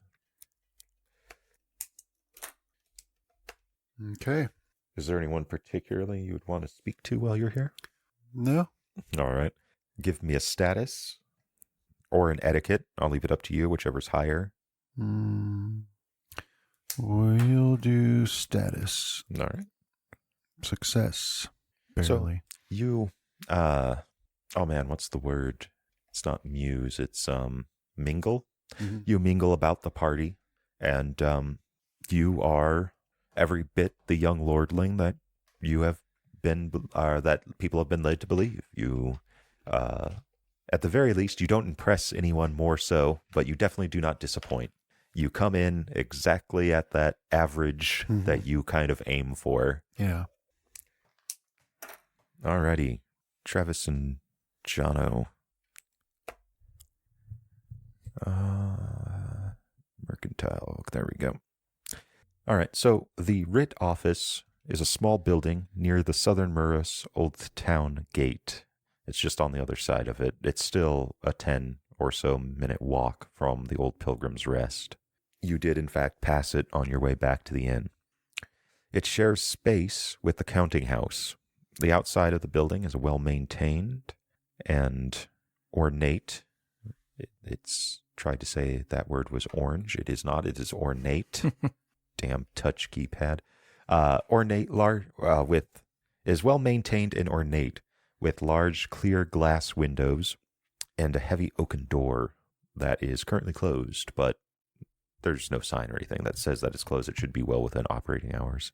Okay. Is there anyone particularly you would want to speak to while you're here? No. All right. Give me a status or an etiquette. I'll leave it up to you, whichever's higher. We'll do status. All right. Success. So- Barely. You, oh man, what's the word? It's not muse, it's mingle. Mhm. You mingle about the party, and you are every bit the young lordling that you have been, that people have been led to believe. You, at the very least, you don't impress anyone more so, but you definitely do not disappoint. You come in exactly at that average Mhm. that you kind of aim for. Yeah. Alrighty, Travis and Jono. Mercantile. There we go. All right. So the writ office is a small building near the Southern Murrus Old Town Gate. It's just on the other side of it. It's still a 10 or so minute walk from the Old Pilgrim's Rest. You did, in fact, pass it on your way back to the inn. It shares space with the counting house. The outside of the building is well maintained and ornate. It's tried to say that word was orange. It is not. It is ornate. Damn touch keypad. Ornate is well maintained and ornate, with large clear glass windows and a heavy oaken door that is currently closed, but there's no sign or anything that says that it's closed. It should be well within operating hours.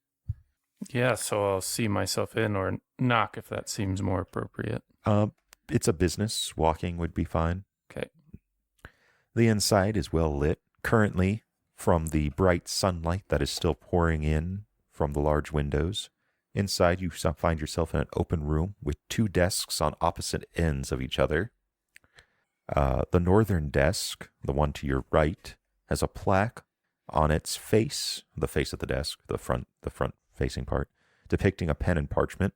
Yeah, so I'll see myself in or knock if that seems more appropriate. It's a business. Walking would be fine. Okay. The inside is well lit, currently from the bright sunlight that is still pouring in from the large windows. Inside, you find yourself in an open room with two desks on opposite ends of each other. The northern desk, the one to your right, has a plaque on its face, the face of the desk, the front facing part, depicting a pen and parchment,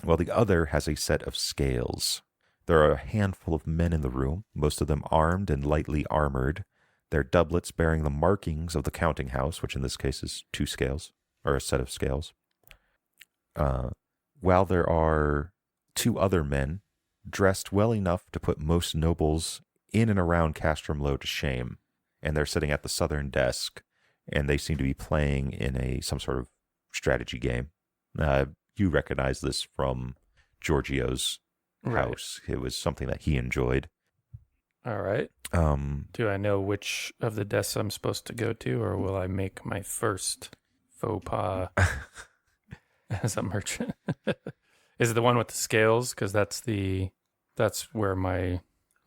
while the other has a set of scales. There are a handful of men in the room, most of them armed and lightly armored, their doublets bearing the markings of the counting house, which in this case is two scales, or a set of scales. While there are two other men, dressed well enough to put most nobles in and around Castrum Low to shame, and they're sitting at the southern desk, and they seem to be playing in some sort of strategy game. You recognize this from Giorgio's house. It was something that he enjoyed. All right. Do I know which of the desks I'm supposed to go to, or will I make my first faux pas as a merchant? Is it the one with the scales? Because that's where I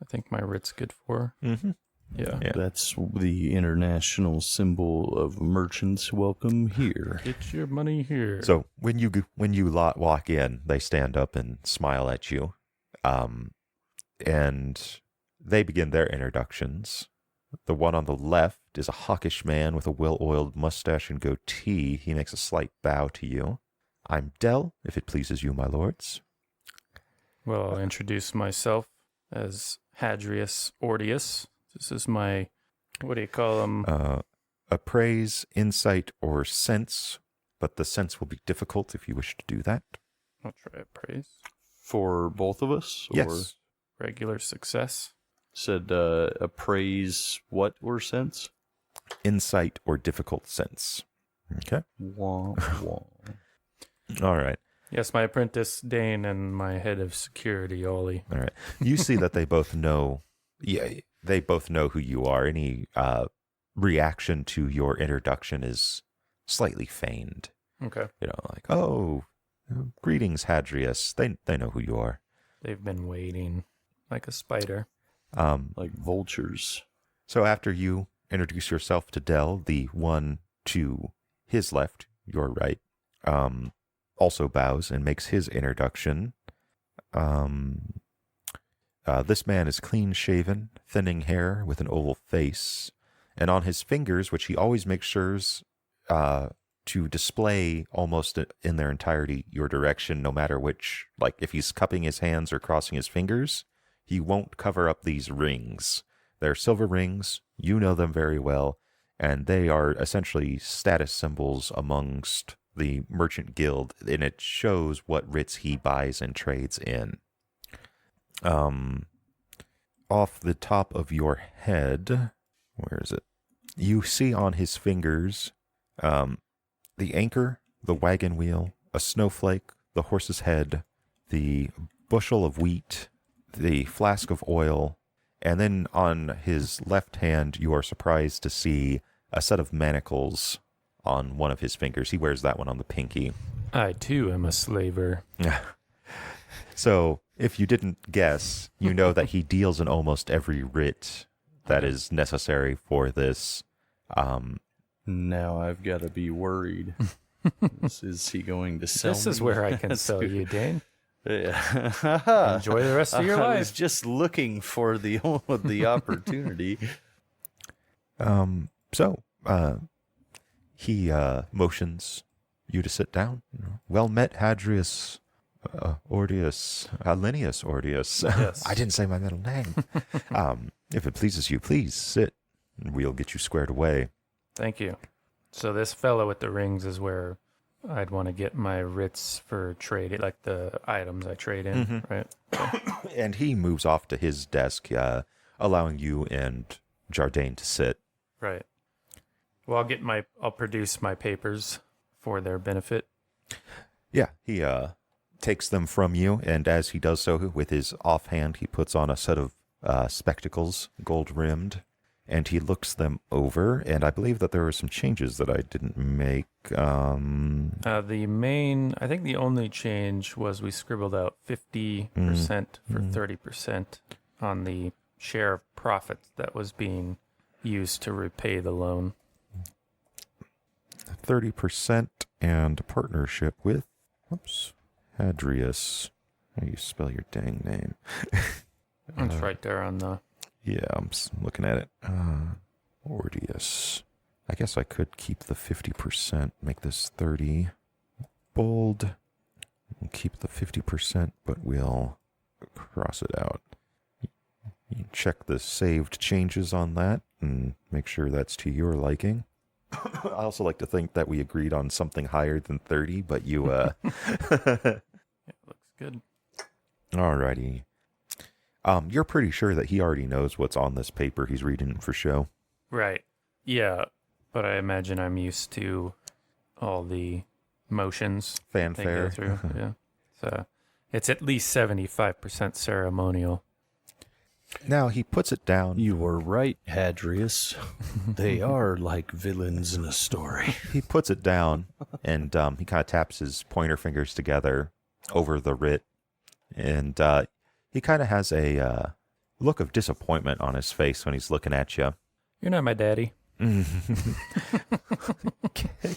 think my writ's good for. Mm-hmm. Yeah. That's the international symbol of merchants welcome here. Get your money here. So when you walk in, they stand up and smile at you, and they begin their introductions. The one on the left is a hawkish man with a well-oiled mustache and goatee. He makes a slight bow to you. I'm Dell, if it pleases you, my lords. Well, I'll introduce myself as Hadrius Ordius. This is my, what do you call them? Appraise, insight, or sense, but the sense will be difficult if you wish to do that. I'll try appraise. For both of us? Or Yes. Regular success. said appraise what or sense? Insight or difficult sense. Okay. Wah, wah. All right. Yes, my apprentice Dane and my head of security Ollie. All right. You see that they both know. Yeah, they both know who you are. Any reaction to your introduction is slightly feigned. Okay. Like, oh, greetings, Hadrius. They know who you are. They've been waiting like a spider. Like vultures. So after you introduce yourself to Dell, the one to his left, your right, also bows and makes his introduction. This man is clean-shaven, thinning hair with an oval face, and on his fingers, which he always makes sure to display almost in their entirety your direction, no matter which, like if he's cupping his hands or crossing his fingers, he won't cover up these rings. They're silver rings, you know them very well, and they are essentially status symbols amongst the merchant guild, and it shows what writs he buys and trades in. Off the top of your head, where is it? You see on his fingers, the anchor, the wagon wheel, a snowflake, the horse's head, the bushel of wheat, the flask of oil, and then on his left hand, you are surprised to see a set of manacles on one of his fingers. He wears that one on the pinky. I, too, am a slaver. So, if you didn't guess, you know that he deals in almost every writ that is necessary for this. Now I've got to be worried. Is he going to sell This me? is where I can sell you, Dane. Yeah. Enjoy the rest of your I was life. just looking for the opportunity. So, he motions you to sit down. Well met, Hadrius Linnaeus Ordius. Yes. I didn't say my middle name. If it pleases you, please sit, and we'll get you squared away. Thank you. So this fellow with the rings is where I'd want to get my writs for trade, like the items I trade in, right? And he moves off to his desk, allowing you and Jardine to sit. Right. Well, I'll produce my papers for their benefit. Yeah, he takes them from you, and as he does so with his offhand, he puts on a set of spectacles, gold-rimmed, and he looks them over, and I believe that there were some changes that I didn't make. I think the only change was we scribbled out 50% for 30% on the share of profits that was being used to repay the loan. 30% and partnership with, Hadrius. How do you spell your dang name? It's right there on the... Yeah, I'm looking at it. Ordius. I guess I could keep the 50%, make this 30. Bold. We'll keep the 50%, but we'll cross it out. You check the saved changes on that and make sure that's to your liking. I also like to think that we agreed on something higher than 30, but you, Yeah, looks good. Alrighty. You're pretty sure that he already knows what's on this paper he's reading for show. Right. Yeah, but I imagine I'm used to all the motions they Fanfare. go through. Yeah. So it's at least 75% ceremonial. Now he puts it down. You were right, Hadrius. They are like villains in a story. He puts it down, and he kind of taps his pointer fingers together over the writ, and he kind of has a look of disappointment on his face when he's looking at you. You're not my daddy.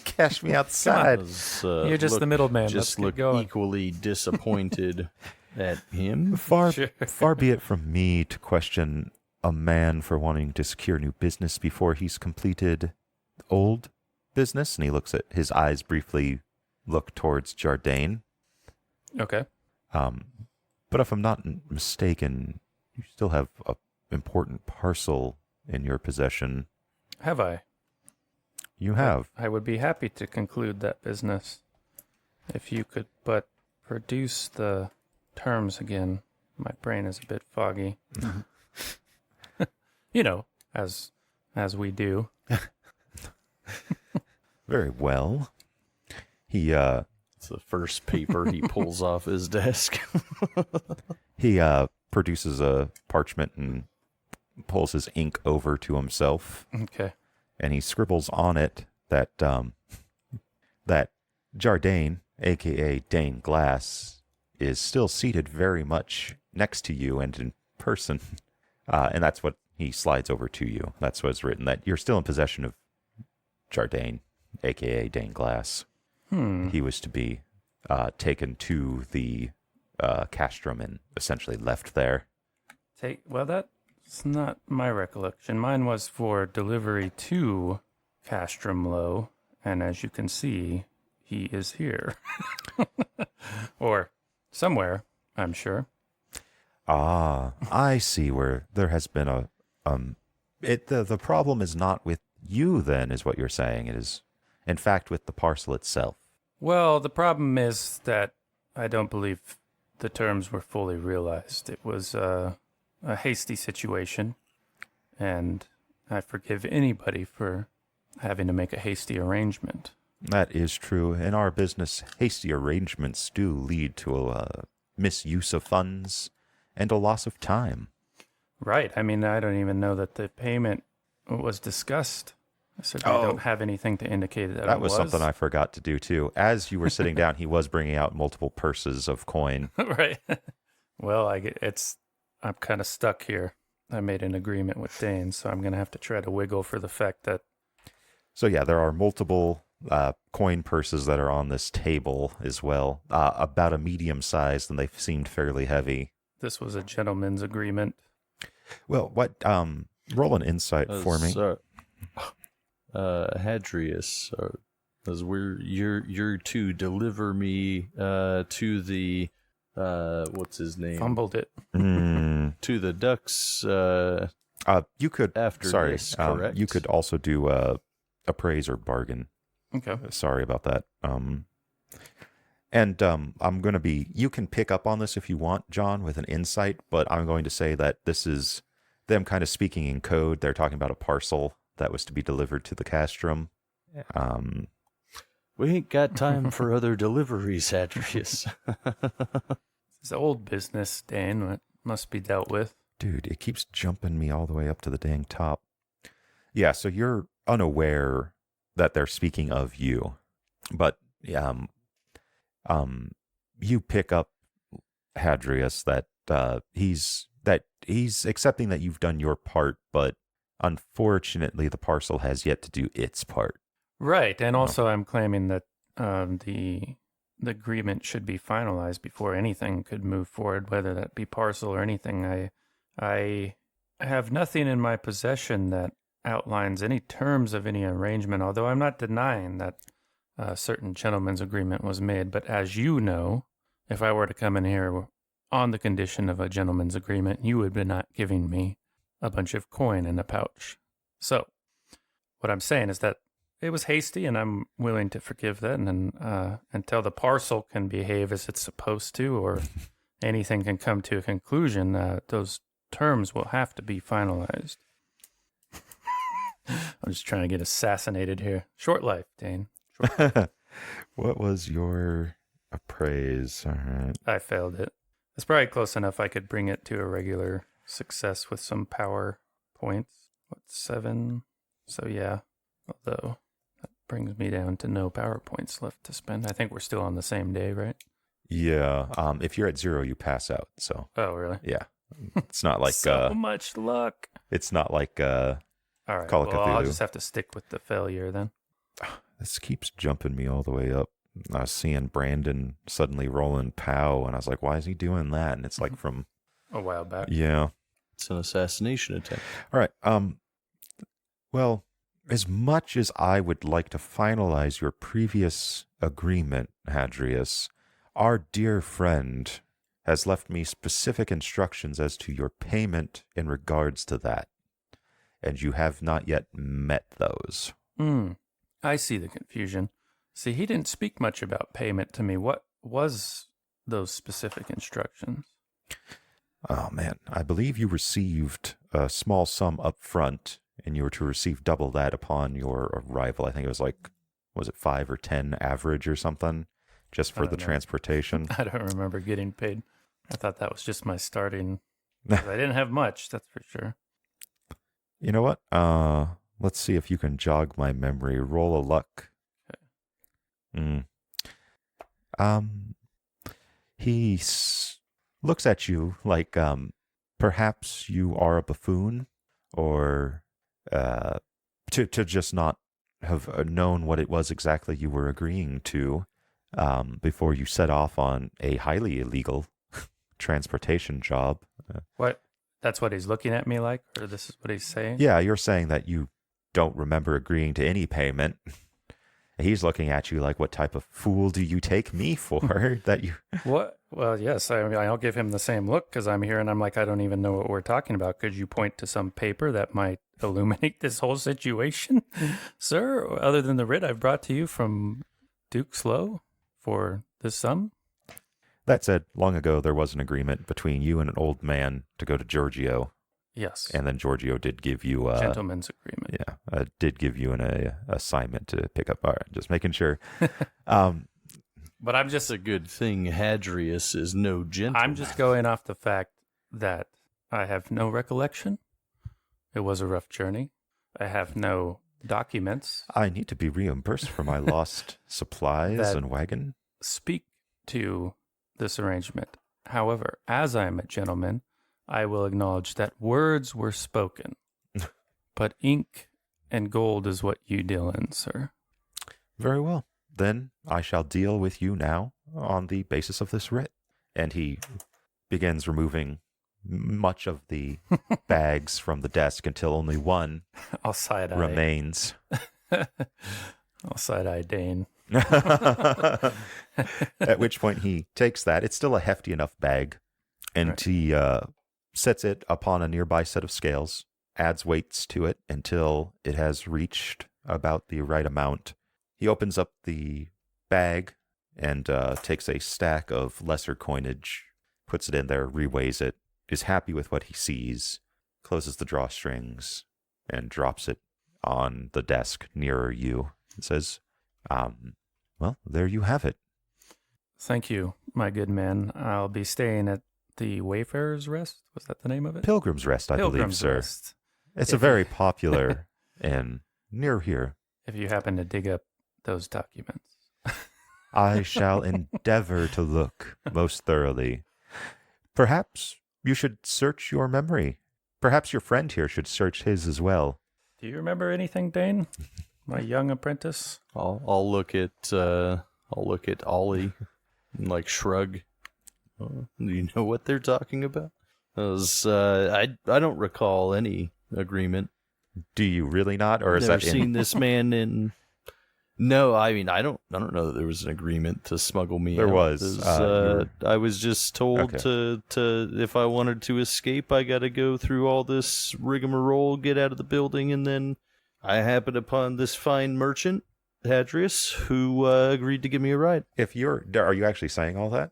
Cash me outside. You're just the middleman. Let's Just get look going. equally disappointed at him. Far, Sure. far be it from me to question a man for wanting to secure new business before he's completed old business. And he looks at his eyes briefly look towards Jardine. Okay. But if I'm not mistaken, you still have an important parcel in your possession. Have I? You have. I would be happy to conclude that business if you could but produce the terms again. My brain is a bit foggy. You know, as we do. Very well. He It's the first paper he pulls off his desk. he produces a parchment and pulls his ink over to himself, Okay. and he scribbles on it that that Jardane, a.k.a. Dane Glass, is still seated very much next to you and in person. And that's what he slides over to you. That's what's written, that you're still in possession of Jardane, a.k.a. Dane Glass. He was to be taken to the castrum and essentially left there. Well, that's not my recollection. Mine was for delivery to Castrum Low, and as you can see, he is here. Or somewhere, I'm sure. Ah, I see where there has been a the problem is not with you then, is what you're saying. It is in fact with the parcel itself. Well, the problem is that I don't believe the terms were fully realized. It was a hasty situation, and I forgive anybody for having to make a hasty arrangement. That is true. In our business, hasty arrangements do lead to a misuse of funds and a loss of time. Right. I mean, I don't even know that the payment was discussed. I certainly don't have anything to indicate that That it was something I forgot to do too. As you were sitting down, he was bringing out multiple purses of coin. Right. Well, I'm kind of stuck here. I made an agreement with Dane, so I'm going to have to try to wiggle for the fact that... So yeah, there are multiple coin purses that are on this table as well. About a medium size, and they seemed fairly heavy. This was a gentleman's agreement. Well, what? Roll an insight for me. Hadrius, as you're to deliver me to the what's his name? Fumbled it. To the ducks. You could after sorry, this, correct? You could also do appraise or bargain. Okay. Sorry about that. And I'm going to be, you can pick up on this if you want, John, with an insight, but I'm going to say that this is them kind of speaking in code. They're talking about a parcel that was to be delivered to the castrum. We ain't got time for other deliveries, Hadrius. It's old business, Dane. It must be dealt with. Dude, it keeps jumping me all the way up to the dang top. Yeah, so you're unaware that they're speaking of you, but you pick up, Hadrius, that he's accepting that you've done your part, but unfortunately the parcel has yet to do its part. Right, and also I'm claiming that the agreement should be finalized before anything could move forward, whether that be parcel or anything. I have nothing in my possession that outlines any terms of any arrangement, although I'm not denying that a certain gentleman's agreement was made. But as you know, if I were to come in here on the condition of a gentleman's agreement, you would be not giving me a bunch of coin in a pouch. So what I'm saying is that it was hasty, and I'm willing to forgive that. And until the parcel can behave as it's supposed to, or anything can come to a conclusion, those terms will have to be finalized. I'm just trying to get assassinated here. Short life, Dane. Short life. What was your appraise? All right. I failed it. It's probably close enough I could bring it to a regular success with some power points. 7? So yeah, although that brings me down to no power points left to spend. I think we're still on the same day, right? Yeah. If you're at 0, you pass out. So. Oh, really? Yeah. It's not like so much luck. It's not like all right. Call of Well, Cthulhu. I'll just have to stick with the failure then. This keeps jumping me all the way up. I was seeing Brandon suddenly rolling POW, and I was like, why is he doing that? And it's like from a while back. Yeah. It's an assassination attempt. All right. Well, as much as I would like to finalize your previous agreement, Hadrius, our dear friend has left me specific instructions as to your payment in regards to that. And you have not yet met those. I see the confusion. See, he didn't speak much about payment to me. What was those specific instructions? Oh, man. I believe you received a small sum up front, and you were to receive double that upon your arrival. I think it was like, was it 5 or 10 average or something, just for the transportation? I don't remember getting paid. I thought that was just my starting. I didn't have much, that's for sure. You know what? Let's see if you can jog my memory. Roll a luck. Okay. He looks at you like perhaps you are a buffoon, or to just not have known what it was exactly you were agreeing to before you set off on a highly illegal transportation job. What? That's what he's looking at me like, or this is what he's saying? Yeah, you're saying that you don't remember agreeing to any payment. He's looking at you like, what type of fool do you take me for? That you... What? Well, yes. I mean, I'll give him the same look because I'm here and I'm like, I don't even know what we're talking about. Could you point to some paper that might illuminate this whole situation, sir? Other than the writ I've brought to you from Duke Slow for this sum? That said, long ago there was an agreement between you and an old man to go to Giorgio. Yes. And then Giorgio did give you a gentleman's agreement. Yeah, did give you an assignment to pick up. All right, just making sure. But I'm just It's a good thing Hadrius is no gentleman. I'm just going off the fact that I have no recollection. It was a rough journey. I have no documents. I need to be reimbursed for my lost supplies That- and wagon. Speak to this arrangement. However, as I am a gentleman, I will acknowledge that words were spoken, but ink and gold is what you deal in, sir. Very well. Then I shall deal with you now on the basis of this writ. And he begins removing much of the bags from the desk until only one I'll side-eye. remains. I'll side-eye Dane. At which point he takes that. It's still a hefty enough bag. And Right. he sets it upon a nearby set of scales, adds weights to it until it has reached about the right amount. He opens up the bag and takes a stack of lesser coinage, puts it in there, reweighs it, is happy with what he sees, closes the drawstrings, and drops it on the desk nearer you. It says, well, there you have it. Thank you, my good man. I'll be staying at the Wayfarer's Rest. Was that the name of it? Pilgrim's Rest, I believe, Pilgrim's sir. Rest. It's If a you- very popular inn near here. If you happen to dig up those documents. I shall endeavor to look most thoroughly. Perhaps you should search your memory. Perhaps your friend here should search his as well. Do you remember anything, Dane? My young apprentice? I'll look at Ollie and like shrug. Do you know what they're talking about? I don't recall any agreement. Do you really not, or is Never that in? seen this man in. No, I mean I don't know that there was an agreement to smuggle me. There out. was, I was just told Okay. to if I wanted to escape, I got to go through all this rigmarole, get out of the building, and then I happened upon this fine merchant, Hadrius, who agreed to give me a ride. Are you actually saying all that?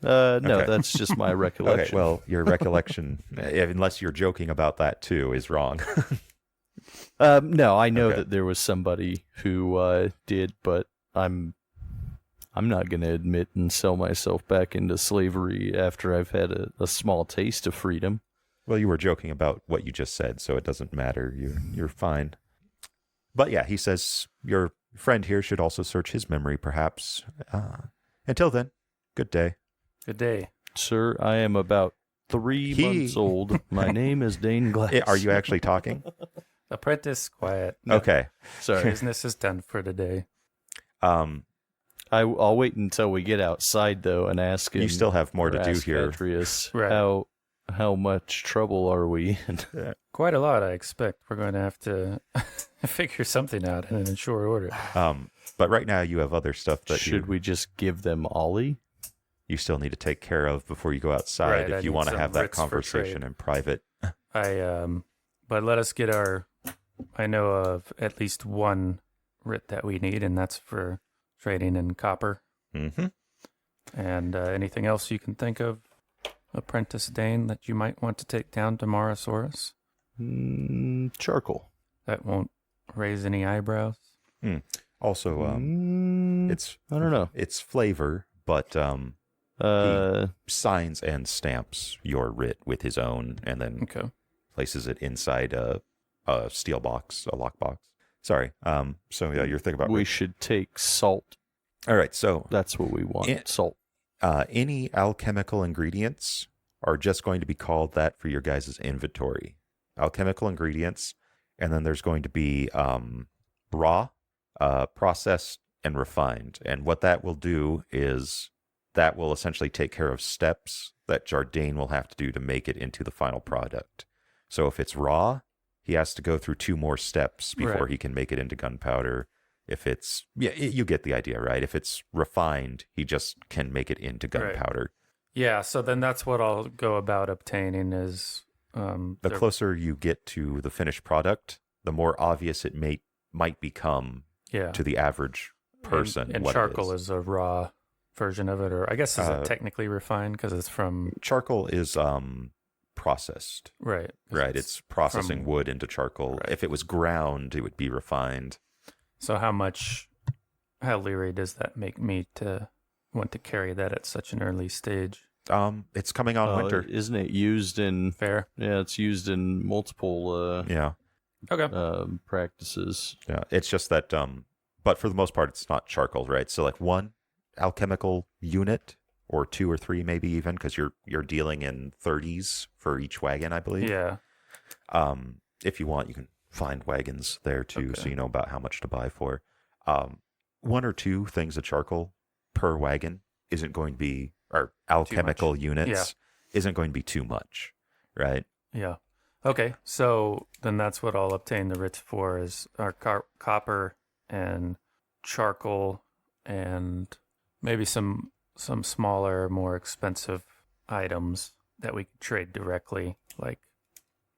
No, Okay. that's just my Okay, recollection. well, your recollection, unless you're joking about that too, is wrong. No, I know Okay. that there was somebody who did, but I'm not going to admit and sell myself back into slavery after I've had a small taste of freedom. Well, you were joking about what you just said, so it doesn't matter. You're fine. But yeah, he says your friend here should also search his memory, perhaps. Until then, good day. Good day. Sir, I am about 3 months old. My name is Dane Glass. Are you actually talking? Apprentice, quiet. Okay. Sorry. Business is done for today. I'll wait until we get outside, though, and ask him. You still have more or to do ask here. Hadrius, Right. how much trouble are we in? Quite a lot, I expect. We're going to have to figure something out in a short order. But right now you have other stuff that Should we just give them Ollie? you still need to take care of before you go outside Right, I if you need want to some have that writs for conversation trade. in private. But let us get I know of at least one writ that we need, and that's for trading in copper. Mm-hmm. And anything else you can think of, Apprentice Dane, that you might want to take down to Marasaurus? Charcoal. That won't raise any eyebrows? Also, Mm, it's I don't know. it's flavor, but signs and stamps your writ with his own, and then Okay. places it inside a steel box, a lockbox. Sorry. So yeah, you're thinking about we should take salt. All right, so That's what we want. Salt. any alchemical ingredients are just going to be called that for your guys' inventory. Alchemical ingredients, and then there's going to be raw, processed, and refined. And what that will do is that will essentially take care of steps that Jardine will have to do to make it into the final product. So if it's raw, he has to go through 2 more steps before Right. he can make it into gunpowder. If it's, you get the idea, right? If it's refined, he just can make it into gunpowder. Yeah, so then that's what I'll go about obtaining is The closer you get to the finished product, the more obvious it might become to the average person. And what charcoal it is. is a raw version of it, or I guess is it technically refined because it's from Charcoal is processed. right. Right, it's processing from- wood into charcoal. Right. If it was ground, it would be refined. So how leery does that make me to want to carry that at such an early stage? It's coming on winter. Isn't it used in? Fair. Yeah, it's used in multiple Yeah, Okay. practices. yeah. It's just that, but for the most part, it's not charcoal, right? So like 1 alchemical unit, or 2 or 3 maybe even, because you're dealing in 30s for each wagon, I believe. Yeah. If you want, you can find wagons there too, Okay. so you know about how much to buy for. 1 or 2 things of charcoal per wagon isn't going to be, or alchemical units isn't going to be too much, right? Yeah. Okay. So then that's what I'll obtain the writs for is our copper and charcoal and maybe some smaller, more expensive items that we could trade directly. Like,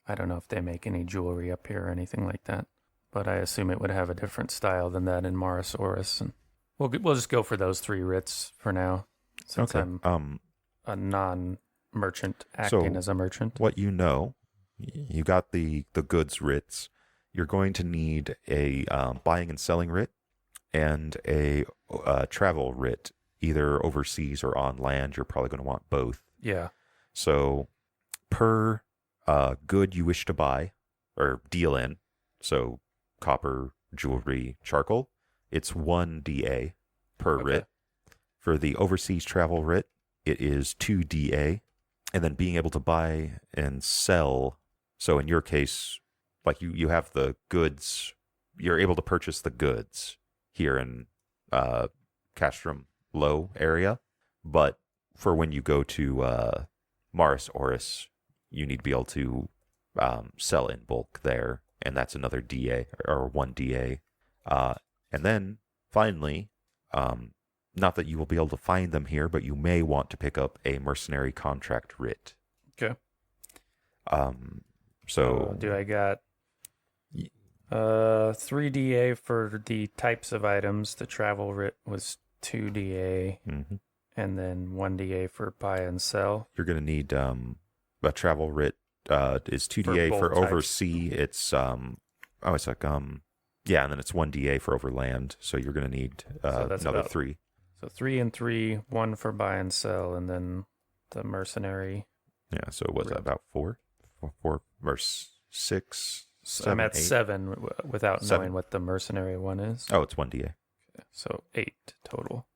I don't know if they make any jewelry up here or anything like that, but I assume it would have a different style than that in Morosaurus. And we'll just go for those 3 writs for now, since Okay. I'm a non-merchant acting So as a merchant. what you know, you got the goods writs. You're going to need a buying and selling writ and a travel writ, either overseas or on land. You're probably going to want both. Yeah. So per good you wish to buy or deal in, so copper, jewelry, charcoal, it's 1 DA per writ. For the overseas travel writ, it is 2 DA. And then being able to buy and sell, so in your case, like you have the goods, you're able to purchase the goods here in Castrum Low area, but for when you go to Morosaurus, you need to be able to sell in bulk there, and that's another DA or 1 DA. And then finally, not that you will be able to find them here, but you may want to pick up a mercenary contract writ. Okay. So do I got 3 DA for the types of items? The travel writ was 2 DA, mhm. and then 1 DA for buy and sell. You're going to need a travel writ is 2 For DA both for types. oversea. It's it's like yeah, and then it's 1 DA for overland. So you're going to need So that's another about- 3. So 3 and 3, 1 for buy and sell, and then the mercenary. Yeah, so was that Right. about 4 or 6? So I'm 7, at 8? 7 without 7. knowing what the mercenary one is. Oh, it's 1 DA. So 8 total.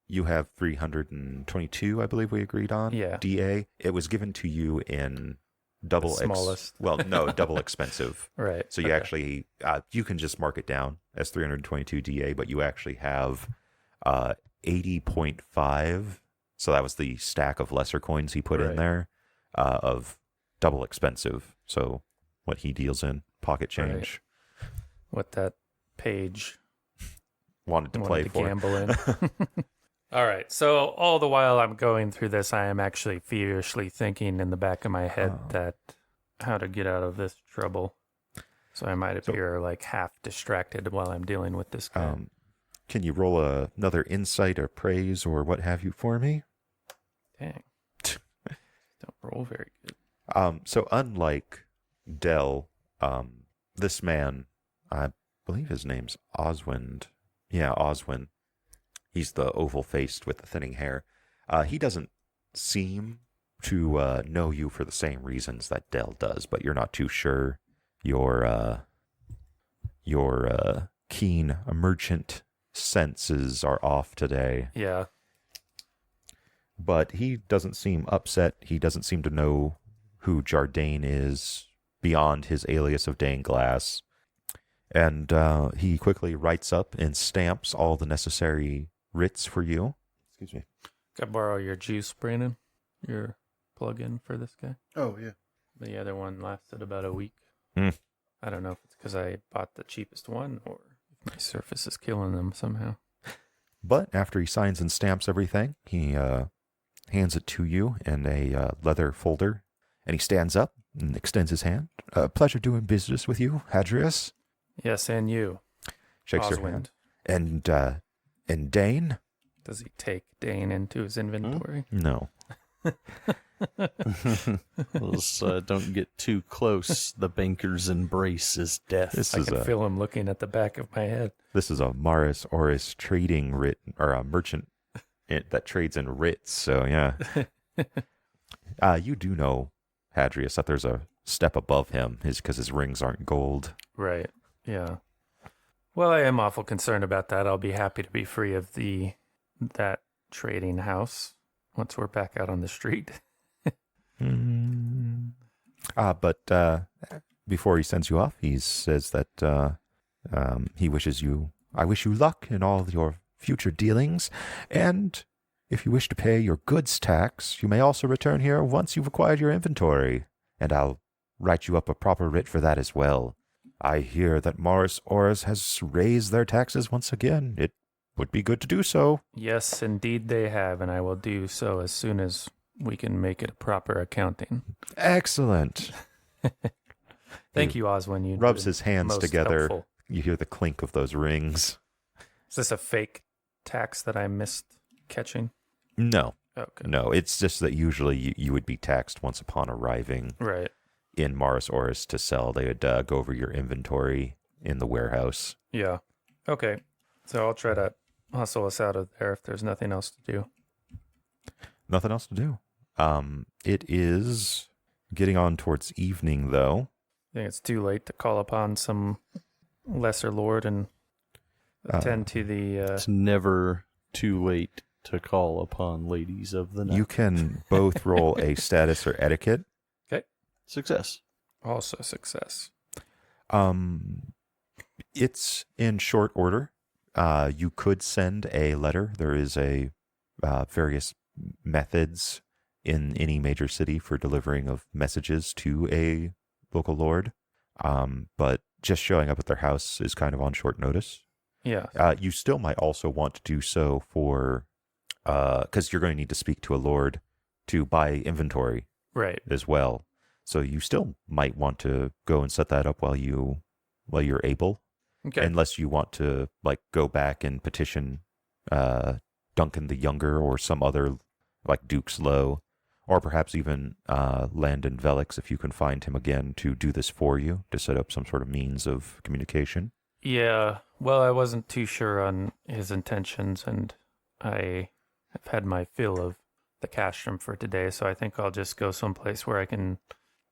You have 322, I believe we agreed on. Yeah. DA. It was given to you in double smallest. well, no, double expensive. Right. So you okay. actually you can just mark it down as 322 DA, but you actually have 80.5. So that was the stack of lesser coins he put in Right. there of double expensive. So what he deals in pocket change. What that page Wanted to wanted play to for. gamble in. All right. So all the while I'm going through this, I am actually feverishly thinking in the back of my head that how to get out of this trouble. So I might appear like half distracted while I'm dealing with this guy. Can you roll another insight or praise or what have you for me? Dang. Don't roll very good. So unlike Dell, this man, I believe his name's Oswind. Yeah, Oswin. He's the oval-faced with the thinning hair. He doesn't seem to know you for the same reasons that Dell does, but you're not too sure. You're keen, a merchant senses are off today. Yeah. But he doesn't seem upset. He doesn't seem to know who Jardane is beyond his alias of Dane Glass. And he quickly writes up and stamps all the necessary writs for you. Excuse me. Can I borrow your juice, Brandon? Your plug-in for this guy? Oh, yeah. The other one lasted about a week. Mm. I don't know if it's because I bought the cheapest one or if my surface is killing them somehow. But after he signs and stamps everything, he hands it to you in a leather folder. And he stands up and extends his hand. Pleasure doing business with you, Hadrius. Yes, and you. Shakes your hand. And Dane? Does he take Dane into his inventory? No. Let's, don't get too close. The banker's embrace is death. I can feel him looking at the back of my head. This is a Maris Oris trading writ, or a merchant that trades in writs. So, yeah. You do know, Hadrius, that there's a step above him because his rings aren't gold. Right. Yeah. Well, I am awful concerned about that. I'll be happy to be free of that trading house once we're back out on the street. But before he sends you off, he says that he wishes you, I wish you luck in all your future dealings, and if you wish to pay your goods tax, you may also return here once you've acquired your inventory, and I'll write you up a proper writ for that as well. I hear that Morris Oris has raised their taxes once again. It would be good to do so. Yes, indeed they have, and I will do so as soon as we can make it a proper accounting. Excellent. Thank you, Oswin. You rubs his hands most together. helpful. You hear the clink of those rings. Is this a fake tax that I missed catching? No. Okay. No, it's just that usually you would be taxed once upon arriving Right. in Morris Oris to sell. They would go over your inventory in the warehouse. Yeah. Okay. So I'll try to hustle us out of there if there's nothing else to do. Nothing else to do. It is getting on towards evening, though. I think it's too late to call upon some lesser lord and attend to the... It's never too late to call upon ladies of the night. You can both roll a status or etiquette. Okay. Success. Also success. It's in short order. You could send a letter. There is a various methods in any major city for delivering of messages to a local lord. But just showing up at their house is kind of on short notice. Yeah. You still might also want to do so for, because you're going to need to speak to a lord to buy inventory Right. as well. So you still might want to go and set that up while you're able. Okay. Unless you want to like go back and petition Duncan the Younger or some other like Duke's Low, or perhaps even Landon Velix if you can find him again to do this for you, to set up some sort of means of communication. Yeah. Well, I wasn't too sure on his intentions, and I have had my fill of the castrum for today, so I think I'll just go someplace where I can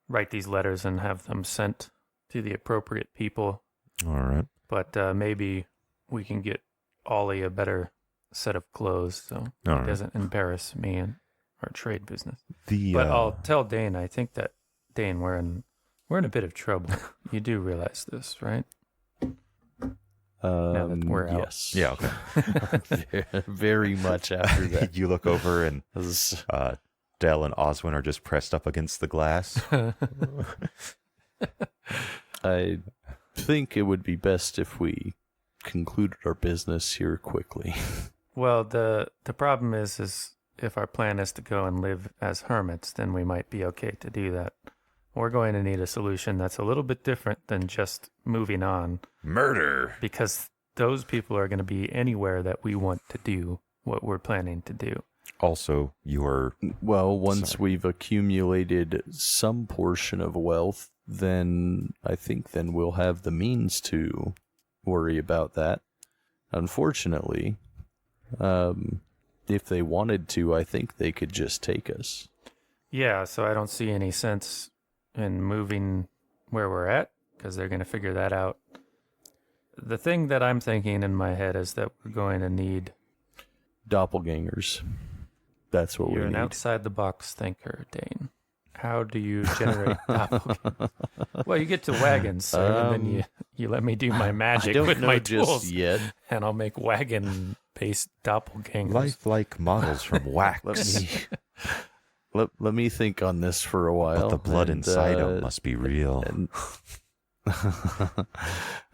write these letters and have them sent to the appropriate people. All right. But maybe we can get Ollie a better set of clothes so All he right. doesn't embarrass me in our trade business. The But I'll tell Dane, I think that, Dane, we're in a bit of trouble. You do realize this, right? Now that we're out. Yes. yeah, okay. Very much after that. You look over and This- Dell and Oswin are just pressed up against the glass. I think it would be best if we concluded our business here quickly. Well, the problem is if our plan is to go and live as hermits, then we might be okay to do that. We're going to need a solution that's a little bit different than just moving on, Murder. because those people are going to be anywhere that we want to do what we're planning to do. Also, your Well, once Sorry. we've accumulated some portion of wealth, then I think then we'll have the means to worry about that. Unfortunately, if they wanted to, I think they could just take us. Yeah, so I don't see any sense in moving where we're at, because they're going to figure that out The thing that I'm thinking in my head is that we're going to need... Doppelgangers. That's what You're we an need. outside-the-box thinker, Dane. How do you generate doppelgangers? Well, you get to wagons, sir, and then you let me do my magic with my tools, yet. and I'll make wagon-based doppelgangers. Lifelike models from wax. Let me think on this for a while. But the blood inside them must be real. And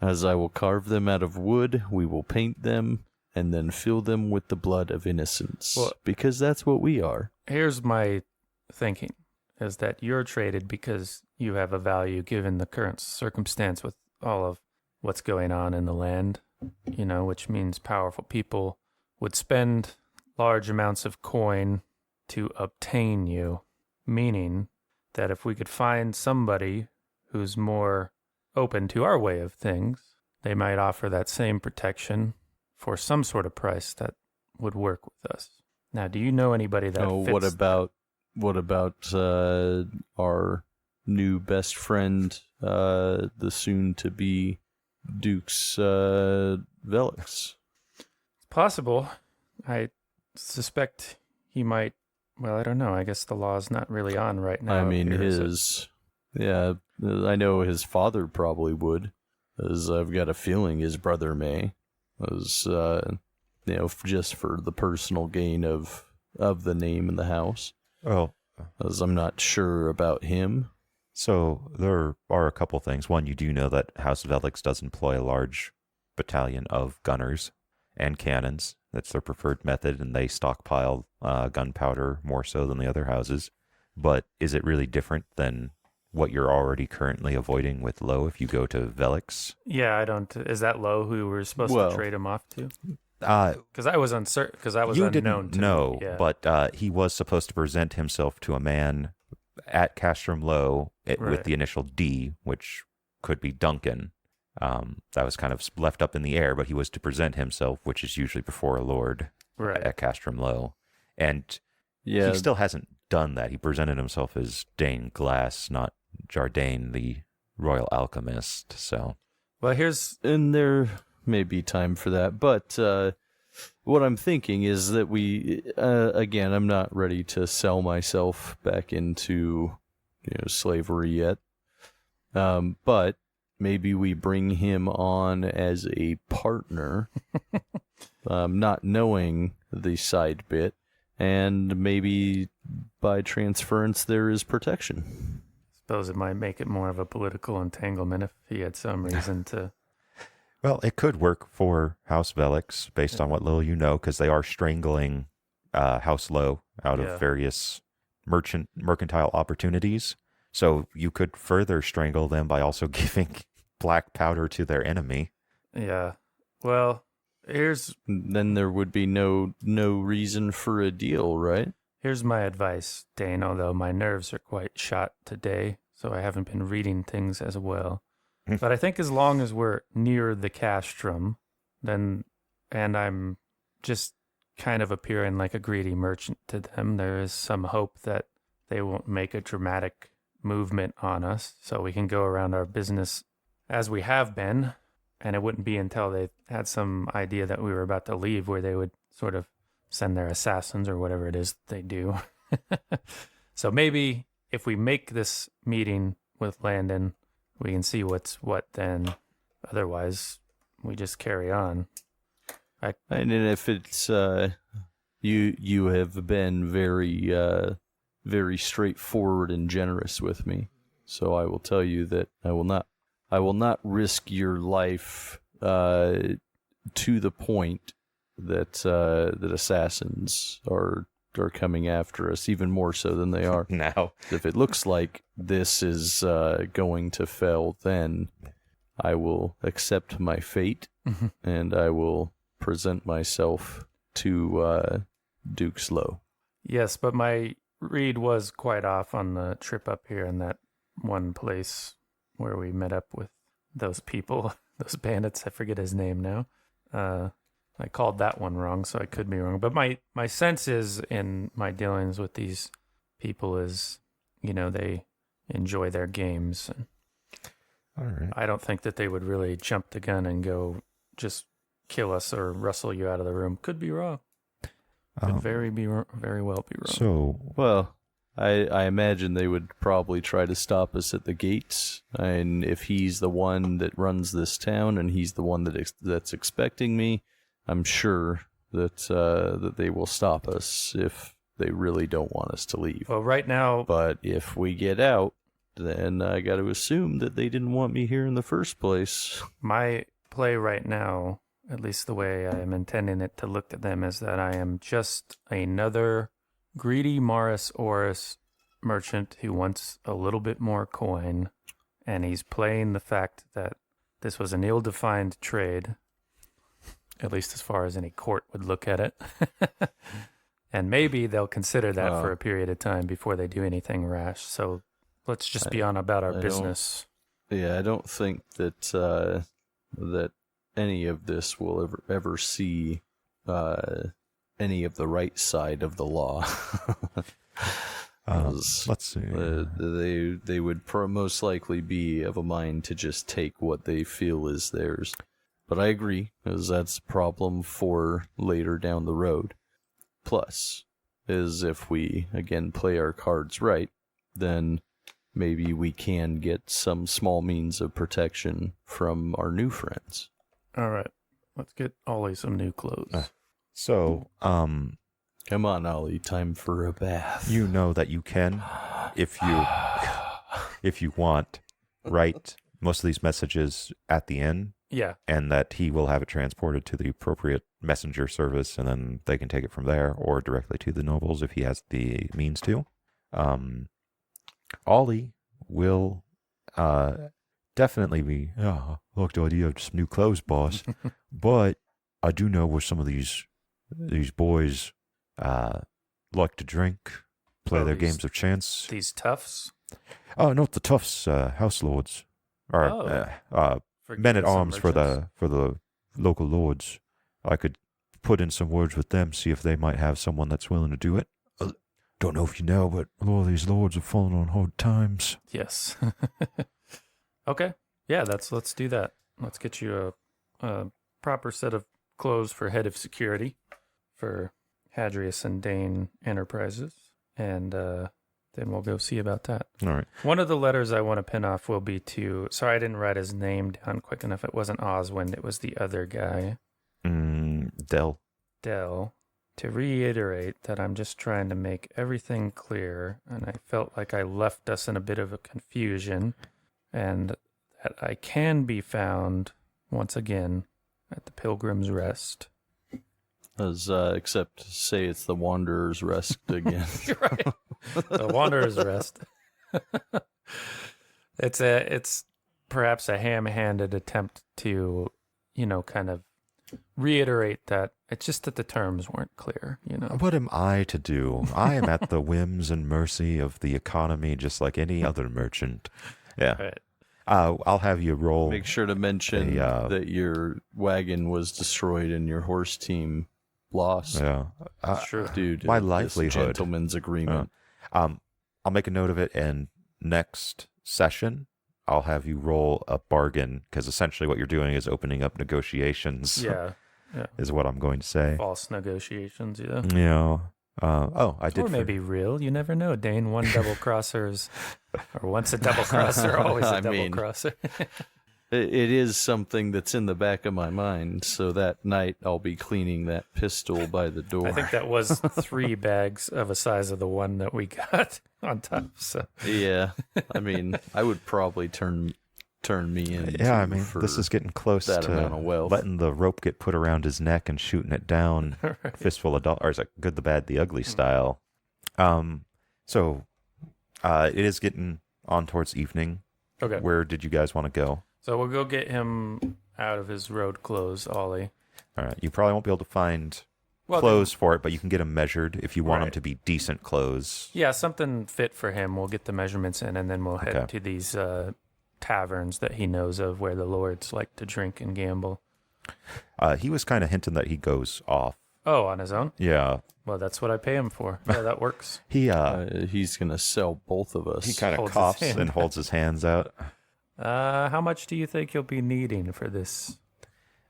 as I will carve them out of wood, we will paint them, and then fill them with the blood of innocence. Well, because that's what we are. Here's my thinking, is that you're traded because you have a value given the current circumstance with all of what's going on in the land, which means powerful people would spend large amounts of coin to obtain you, meaning that if we could find somebody who's more open to our way of things, they might offer that same protection for some sort of price that would work with us. Now, do you know anybody that fits? What about our new best friend, the soon-to-be Duke's Velix? It's possible. I suspect he might. Well, I don't know. I guess the law's not really on right now. I mean, I know his father probably would, as I've got a feeling his brother may, as just for the personal gain of the name in the house. Well, as I'm not sure about him. So there are a couple things. One, you do know that House Velix does employ a large battalion of gunners and cannons. That's their preferred method, and they stockpile gunpowder more so than the other houses. But is it really different than what you're already currently avoiding with Lowe if you go to Velix? Yeah, I don't. Is that Lowe who we're supposed to trade him off to? Because I was uncertain. Because I was unknown to know, me. Yeah. But he was supposed to present himself to a man at Castrum Lowe with the initial D, which could be Duncan. That was kind of left up in the air, but he was to present himself, which is usually before a lord at Castrum Lowe. And he still hasn't done that. He presented himself as Dane Glass, not Jardane, the royal alchemist. So, well, and there may be time for that, but what I'm thinking is that we, again, I'm not ready to sell myself back into slavery yet, but maybe we bring him on as a partner, not knowing the side bit, and maybe by transference there is protection. Suppose it might make it more of a political entanglement if he had some reason to. Well, it could work for House Velix based on what little you know, because they are strangling House Lowe out of various mercantile opportunities. So you could further strangle them by also giving black powder to their enemy. Yeah. Well, then there would be no reason for a deal, right? Here's my advice, Dane, although my nerves are quite shot today, so I haven't been reading things as well. But I think as long as we're near the castrum, and I'm just kind of appearing like a greedy merchant to them, there is some hope that they won't make a dramatic movement on us, so we can go around our business as we have been, and it wouldn't be until they had some idea that we were about to leave where they would sort of send their assassins or whatever it is they do. So maybe if we make this meeting with Landon, we can see what's what then. Otherwise, we just carry on. And if it's you have been very very straightforward and generous with me, so I will tell you that I will not risk your life to the point that assassins are coming after us, even more so than they are now. If it looks like this is going to fail, then I will accept my fate and I will present myself to Duke's Lowe. Yes, but my read was quite off on the trip up here in that one place where we met up with those people, those bandits. I forget his name now. I called that one wrong, so I could be wrong. But my sense is in my dealings with these people is, they enjoy their games. All right. I don't think that they would really jump the gun and go just kill us or wrestle you out of the room. Could be wrong. Could very well be wrong. So, Well, I imagine they would probably try to stop us at the gates. And if he's the one that runs this town and he's the one that's expecting me, I'm sure that they will stop us if they really don't want us to leave. Well, right now, But if we get out, then I got to assume that they didn't want me here in the first place. my play right now, at least the way I am intending it to look at them, is that I am just another greedy Morris Oris merchant who wants a little bit more coin, and he's playing the fact that this was an ill-defined trade, at least as far as any court would look at it. And maybe they'll consider that for a period of time before they do anything rash. So let's just be on about our business. Yeah, I don't think that that any of this will ever see any of the right side of the law. let's see. They would most likely be of a mind to just take what they feel is theirs. But I agree, because that's a problem for later down the road. Plus, is if we, again, play our cards right, then maybe we can get some small means of protection from our new friends. All right. Let's get Ollie some new clothes. So, Come on, Ollie, time for a bath. you know that you can, if you want, write most of these messages at the inn, Yeah. and that he will have it transported to the appropriate messenger service, and then they can take it from there, or directly to the nobles if he has the means to. Ollie will definitely be, I like the idea of some new clothes, boss. But I do know where some of these boys like to drink, play their games of chance. These toughs? Oh, not the toughs, house lords, or men at arms for the local lords. I could put in some words with them, see if they might have someone that's willing to do it. Don't know if you know, but a lot of these lords have fallen on hard times. Yes. Okay. Yeah, let's do that. Let's get you a proper set of clothes for head of security for Hadrius and Dane Enterprises, and then we'll go see about that. All right. One of the letters I want to pin off will be to... Sorry, I didn't write his name down quick enough. It wasn't Oswind. It was the other guy. Dell. To reiterate that I'm just trying to make everything clear, and I felt like I left us in a bit of a confusion, and that I can be found, once again, at the Pilgrim's Rest. Except say it's the Wanderer's Rest again. You're right. The Wanderer's Rest. It's perhaps a ham-handed attempt to, kind of reiterate that it's just that the terms weren't clear, What am I to do? I am at the whims and mercy of the economy, just like any other merchant. Yeah. Right. I'll have you roll. Make sure to mention that your wagon was destroyed and your horse team lost. Yeah. Sure. Due to my this livelihood. gentleman's agreement. I'll make a note of it, and next session, I'll have you roll a bargain, because essentially what you're doing is opening up negotiations. Yeah. Is what I'm going to say. False negotiations, yeah. Yeah. I did. Or maybe real. You never know. Dane, one double crossers, or once a double crosser, always a double crosser. It is something that's in the back of my mind, so that night I'll be cleaning that pistol by the door. I think that was 3 bags of a size of the one that we got on top. So yeah, I would probably turn me in. Yeah, this is getting close that to amount of wealth. letting the rope get put around his neck and shooting it down, Right. fistful of dollars, like good, the bad, the ugly style. So it is getting on towards evening. okay. Where did you guys want to go? So we'll go get him out of his road clothes, Ollie. All right, you probably won't be able to find Well, clothes for it, but you can get them measured if you want them Right. to be decent clothes. Yeah, something fit for him. We'll get the measurements in, and then we'll head Okay. to these taverns that he knows of where the lords like to drink and gamble. He was kind of hinting that he goes off. Oh, on his own? Yeah, Well, that's what I pay him for. Yeah, that works. he He's gonna sell both of us. he kind of holds his coughs hand. and holds his hands out. How much do you think you'll be needing for this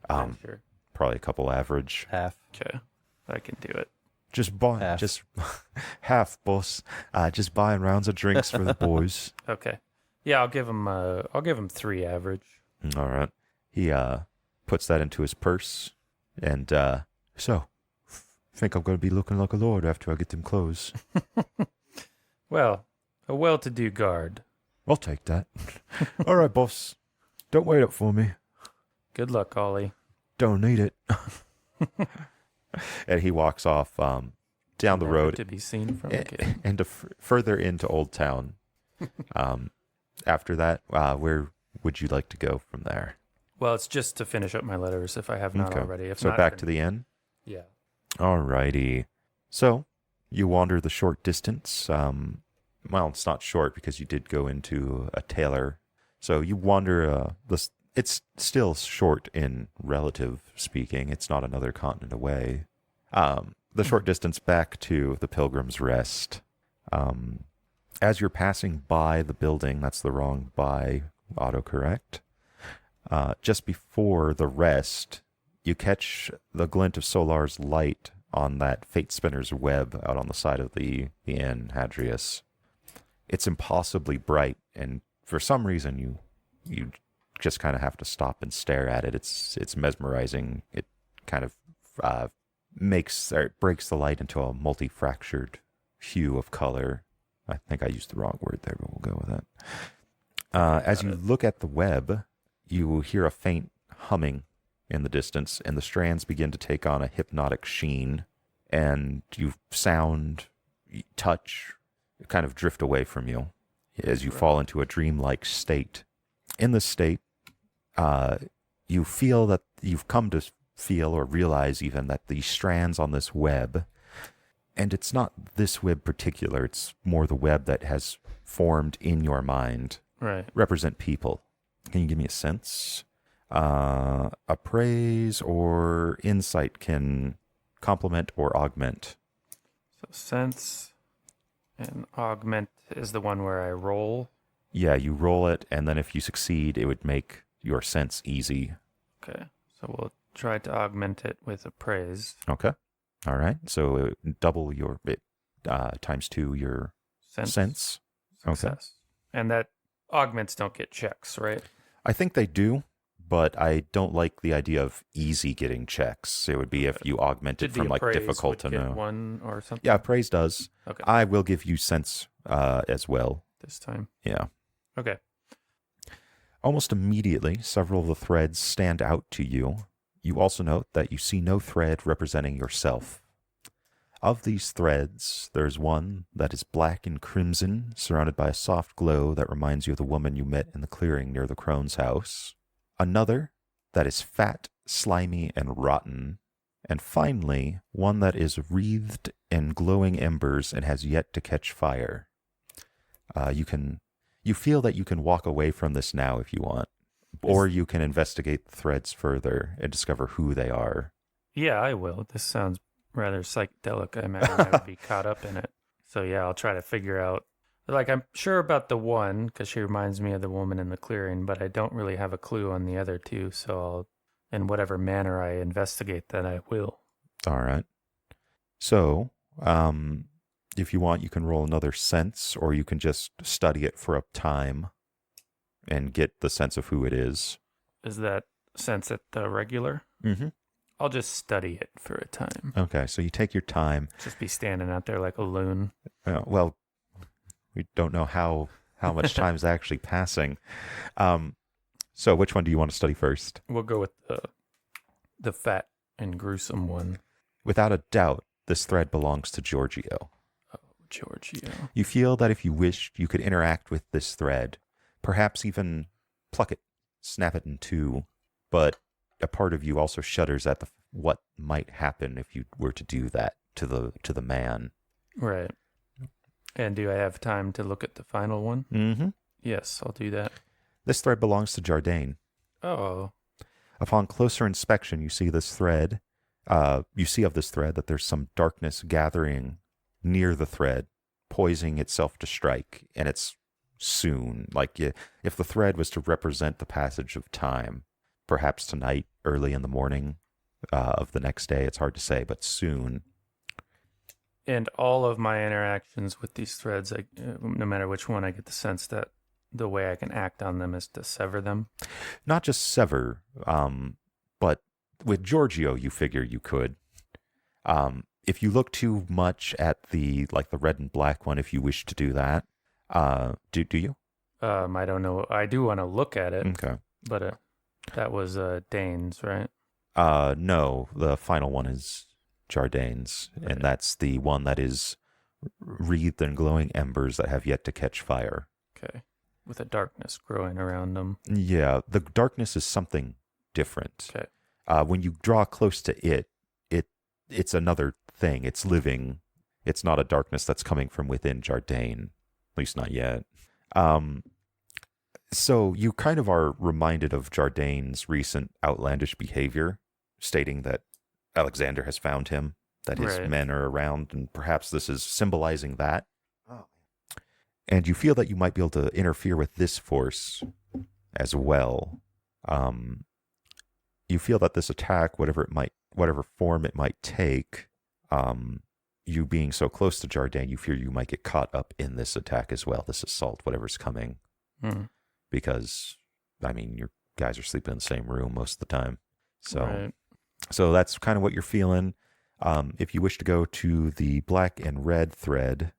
venture? Probably a couple average. Half. Okay, I can do it. Just buy, Half. just half, boss. Just buying rounds of drinks for the boys. Okay. Yeah, I'll give him 3 average. All right. He puts that into his purse, and so think I'm going to be looking like a lord after I get them clothes. Well, a well-to-do guard. I'll take that. All right, boss. Don't wait up for me. Good luck, Ollie. Don't need it. And he walks off down the Never road to be seen from again. and further into Old Town. After that, where would you like to go from there? Well, it's just to finish up my letters if I have not Okay. already. If So not, back then- to the inn? Yeah. Alrighty. So you wander the short distance. Well, it's not short because you did go into a tailor. So you wander it's still short in relative speaking. It's not another continent away. The short distance back to the Pilgrim's Rest. As you're passing by the building, that's the wrong by autocorrect. Just before the rest, you catch the glint of Solar's light on that Fate Spinner's web out on the side of the inn, Hadrius. It's impossibly bright, and for some reason you just kind of have to stop and stare at it. It's mesmerizing. It kind of breaks the light into a multi-fractured hue of color. I think I used the wrong word there, but we'll go with that. As you look at the web, you hear a faint humming in the distance, and the strands begin to take on a hypnotic sheen, and you touch, kind of drift away from you as you fall into a dreamlike state. In this state, you feel that you've come to feel or realize even that the strands on this web, and it's not this web particular, it's more the web that has formed in your mind, Right. represent people. Can you give me a sense? Appraise or insight can complement or augment. So sense and augment is the one where I roll. Yeah, you roll it, and then if you succeed, it would make your sense easy. Okay. So we'll try to augment it with appraise. Okay. All right. So double your times 2 your sense. Okay. Success. And that augments don't get checks, right? I think they do, but I don't like the idea of easy getting checks. It would be if you augmented Did from the like appraise difficult would to get know. 1 or something? Yeah, appraise does. Okay. I will give you sense as well. This time. Yeah. Okay. Almost immediately, several of the threads stand out to you. You also note that you see no thread representing yourself. Of these threads, there's one that is black and crimson, surrounded by a soft glow that reminds you of the woman you met in the clearing near the crone's house. Another that is fat, slimy, and rotten. And finally, one that is wreathed in glowing embers and has yet to catch fire. You feel that you can walk away from this now if you want, or you can investigate the threads further and discover who they are. Yeah, I will. This sounds rather psychedelic. I imagine I would be caught up in it. So yeah, I'll try to figure out. Like, I'm sure about the one because she reminds me of the woman in the clearing, but I don't really have a clue on the other two. So I'll, in whatever manner I investigate that, I will. All right. So, if you want, you can roll another sense, or you can just study it for a time and get the sense of who it is. Is that sense at the regular? Mm-hmm. I'll just study it for a time. Okay, so you take your time. Just be standing out there like a loon. Well, we don't know how much time is actually passing. So which one do you want to study first? We'll go with the fat and gruesome one. Without a doubt, this thread belongs to Giorgio. Giorgio. You feel that if you wished, you could interact with this thread, perhaps even pluck it, snap it in two, but a part of you also shudders at what might happen if you were to do that to the man. Right. And do I have time to look at the final one? Mm-hmm. Yes, I'll do that. This thread belongs to Jardine. Oh. Upon closer inspection, you see of this thread that there's some darkness gathering near the thread, poising itself to strike, and it's soon. Like if the thread was to represent the passage of time, perhaps tonight, early in the morning of the next day. It's hard to say, but soon. And all of my interactions with these threads, no matter which one, I get the sense that the way I can act on them is to sever them. Not just sever, but with Giorgio, you figure you could. If you look too much at the red and black one, if you wish to do that, do you? I don't know. I do want to look at it. Okay. But that was Dane's, right? No, the final one is Jardane's, Right. and that's the one that is wreathed in glowing embers that have yet to catch fire. Okay. With a darkness growing around them. Yeah, the darkness is something different. Okay. When you draw close to it's another thing. It's living. It's not a darkness that's coming from within Jardane, at least not yet. So you kind of are reminded of Jardane's recent outlandish behavior, stating that Alexander has found him, that his Right. men are around, and perhaps this is symbolizing that. Oh. And you feel that you might be able to interfere with this force as well. You feel that this attack, whatever form it might take, you being so close to Jardane, you fear you might get caught up in this attack as well, this assault, whatever's coming. Because, I mean, your guys are sleeping in the same room most of the time. So, Right. so that's kind of what you're feeling. If you wish to go to the black and red thread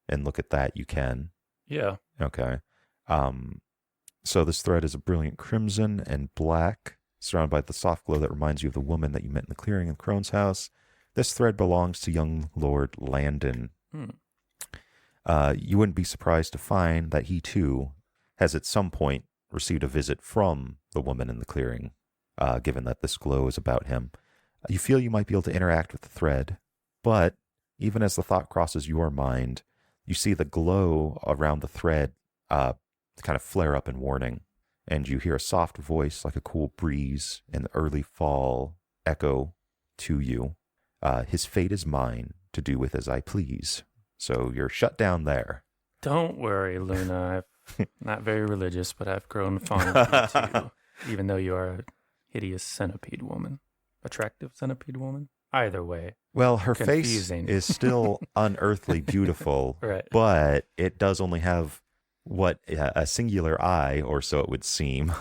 and look at that, you can. Yeah. Okay. So this thread is a brilliant crimson and black, surrounded by the soft glow that reminds you of the woman that you met in the clearing in Crone's house. This thread belongs to young Lord Landon. You wouldn't be surprised to find that he, too, has at some point received a visit from the woman in the clearing, given that this glow is about him. You feel you might be able to interact with the thread, but even as the thought crosses your mind, you see the glow around the thread kind of flare up in warning, and you hear a soft voice like a cool breeze in the early fall echo to you. His fate is mine, to do with as I please. So you're shut down there. Don't worry, Luna. I'm not very religious, but I've grown fond of you too, even though you are a hideous centipede woman. Attractive centipede woman? Either way. Well, her Confusing. face is still unearthly beautiful, Right. but it does only have a singular eye, or so it would seem.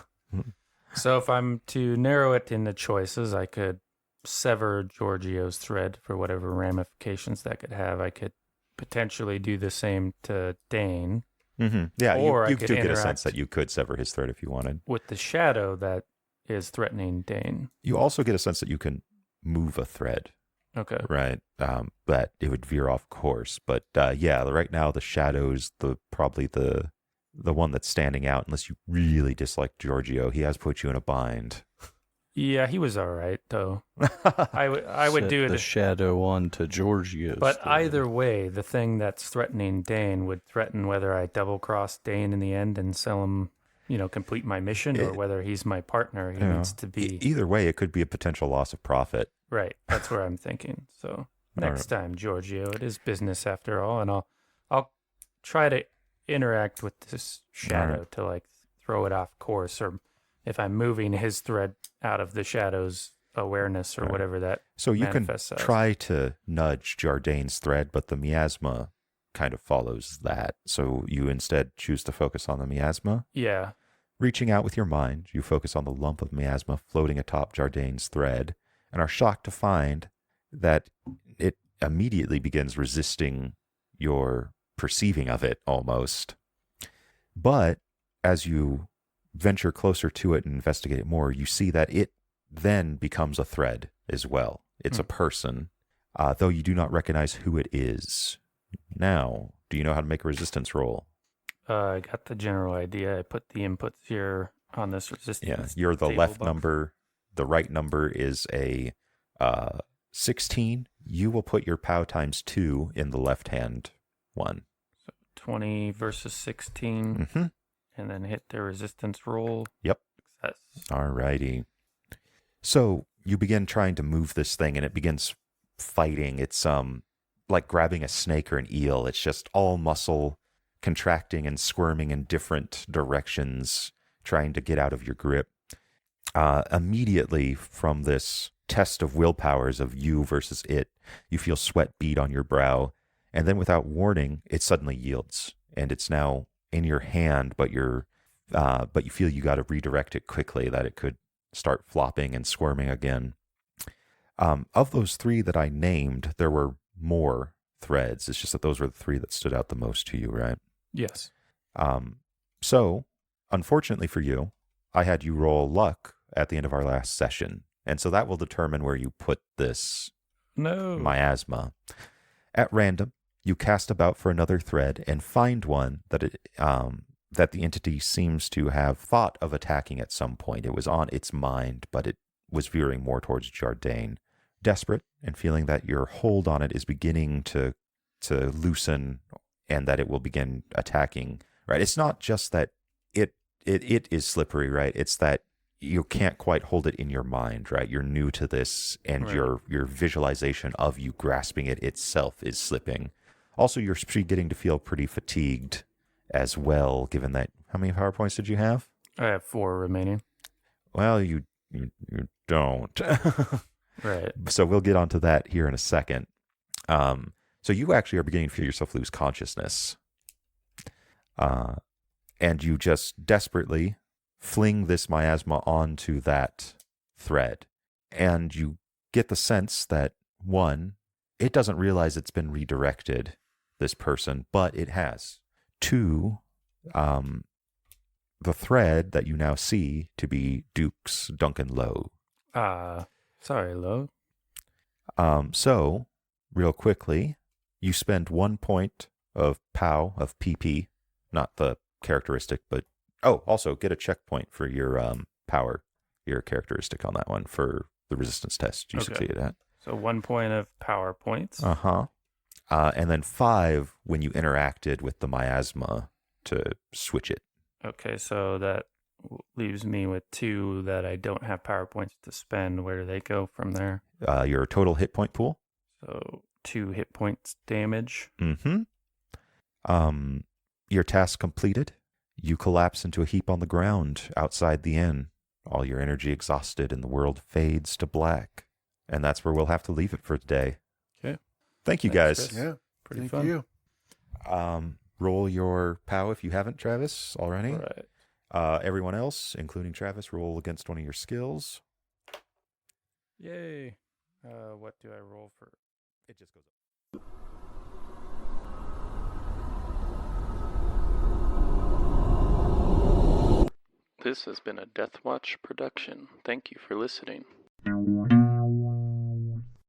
So if I'm to narrow it into choices, I could sever Giorgio's thread for whatever ramifications that could have. I could potentially do the same to Dane Mm-hmm. Yeah, Or I you could do get a interact- sense that you could sever his thread if you wanted. with the shadow that is threatening Dane. You also get a sense that you can move a thread, Okay. right? But it would veer off course. But yeah, right now the shadow's probably the one that's standing out. Unless you really dislike Giorgio, he has put you in a bind. Yeah, he was all right though. I would Set do the it. shadow on to Giorgio's. But thread. either way, the thing that's threatening Dane would threaten whether I double cross Dane in the end and sell him, complete my mission, or whether he's my partner. He needs to be Either way, it could be a potential loss of profit. right. That's where I'm thinking. So next time, Giorgio, it is business after all, and I'll try to interact with this shadow right. to throw it off course, or if I'm moving his thread out of the shadow's awareness or Right. whatever that. So you can manifests as. try to nudge Jardane's thread, but the miasma kind of follows that. So you instead choose to focus on the miasma. Yeah. Reaching out with your mind, you focus on the lump of miasma floating atop Jardane's thread and are shocked to find that it immediately begins resisting your perceiving of it almost. But as you venture closer to it and investigate it more, you see that it then becomes a thread as well. It's a person, though you do not recognize who it is. Now, do you know how to make a resistance roll? I got the general idea. I put the inputs here on this resistance. Yeah, you're the table left box. number. The right number is a 16. You will put your POW times 2 in the left-hand one. 20 versus 16, Mm-hmm. and then hit the resistance roll. Yep. Success. All righty. So you begin trying to move this thing, and it begins fighting. It's like grabbing a snake or an eel. It's just all muscle. contracting and squirming in different directions, trying to get out of your grip. Immediately from this test of willpowers of you versus it, you feel sweat bead on your brow, and then without warning, it suddenly yields, and it's now in your hand, but you feel you got to redirect it quickly, that it could start flopping and squirming again. Of those 3 that I named, there were more threads. It's just that those were the 3 that stood out the most to you, right? Yes. So, unfortunately for you, I had you roll luck at the end of our last session, and so that will determine where you put this miasma. At random, you cast about for another thread and find one that the entity seems to have thought of attacking at some point. It was on its mind, but it was veering more towards Jardane. Desperate and feeling that your hold on it is beginning to loosen and that it will begin attacking, right? It's not just that it is slippery, right? It's that you can't quite hold it in your mind, right? You're new to this, and your visualization of you grasping it itself is slipping. Also, you're getting to feel pretty fatigued as well, given that, how many power points did you have? I have 4 remaining. Well, you don't. Right. So we'll get onto that here in a second. So you actually are beginning to feel yourself lose consciousness. And you just desperately fling this miasma onto that thread. And you get the sense that, 1, it doesn't realize it's been redirected, this person, but it has. 2, the thread that you now see to be Duncan Lowe. Sorry, Lowe. So, real quickly, you spend 1 point of POW, of PP, not the characteristic, but also get a checkpoint for your power, your characteristic on that one for the resistance test you succeeded at. So 1 point of power points. And then 5 when you interacted with the miasma to switch it. Okay, so that leaves me with 2 that I don't have power points to spend. Where do they go from there? Your total hit point pool. So 2 hit points damage. Your task completed. You collapse into a heap on the ground outside the inn. All your energy exhausted, and the world fades to black. And that's where we'll have to leave it for today. Okay. Thank you, Thanks, guys. Chris. Yeah. Pretty Thank fun. you. Roll your POW if you haven't, Travis, already. All right. Everyone else, including Travis, roll against one of your skills. Yay. What do I roll for? It just goes up. This has been a Death Watch production. Thank you for listening.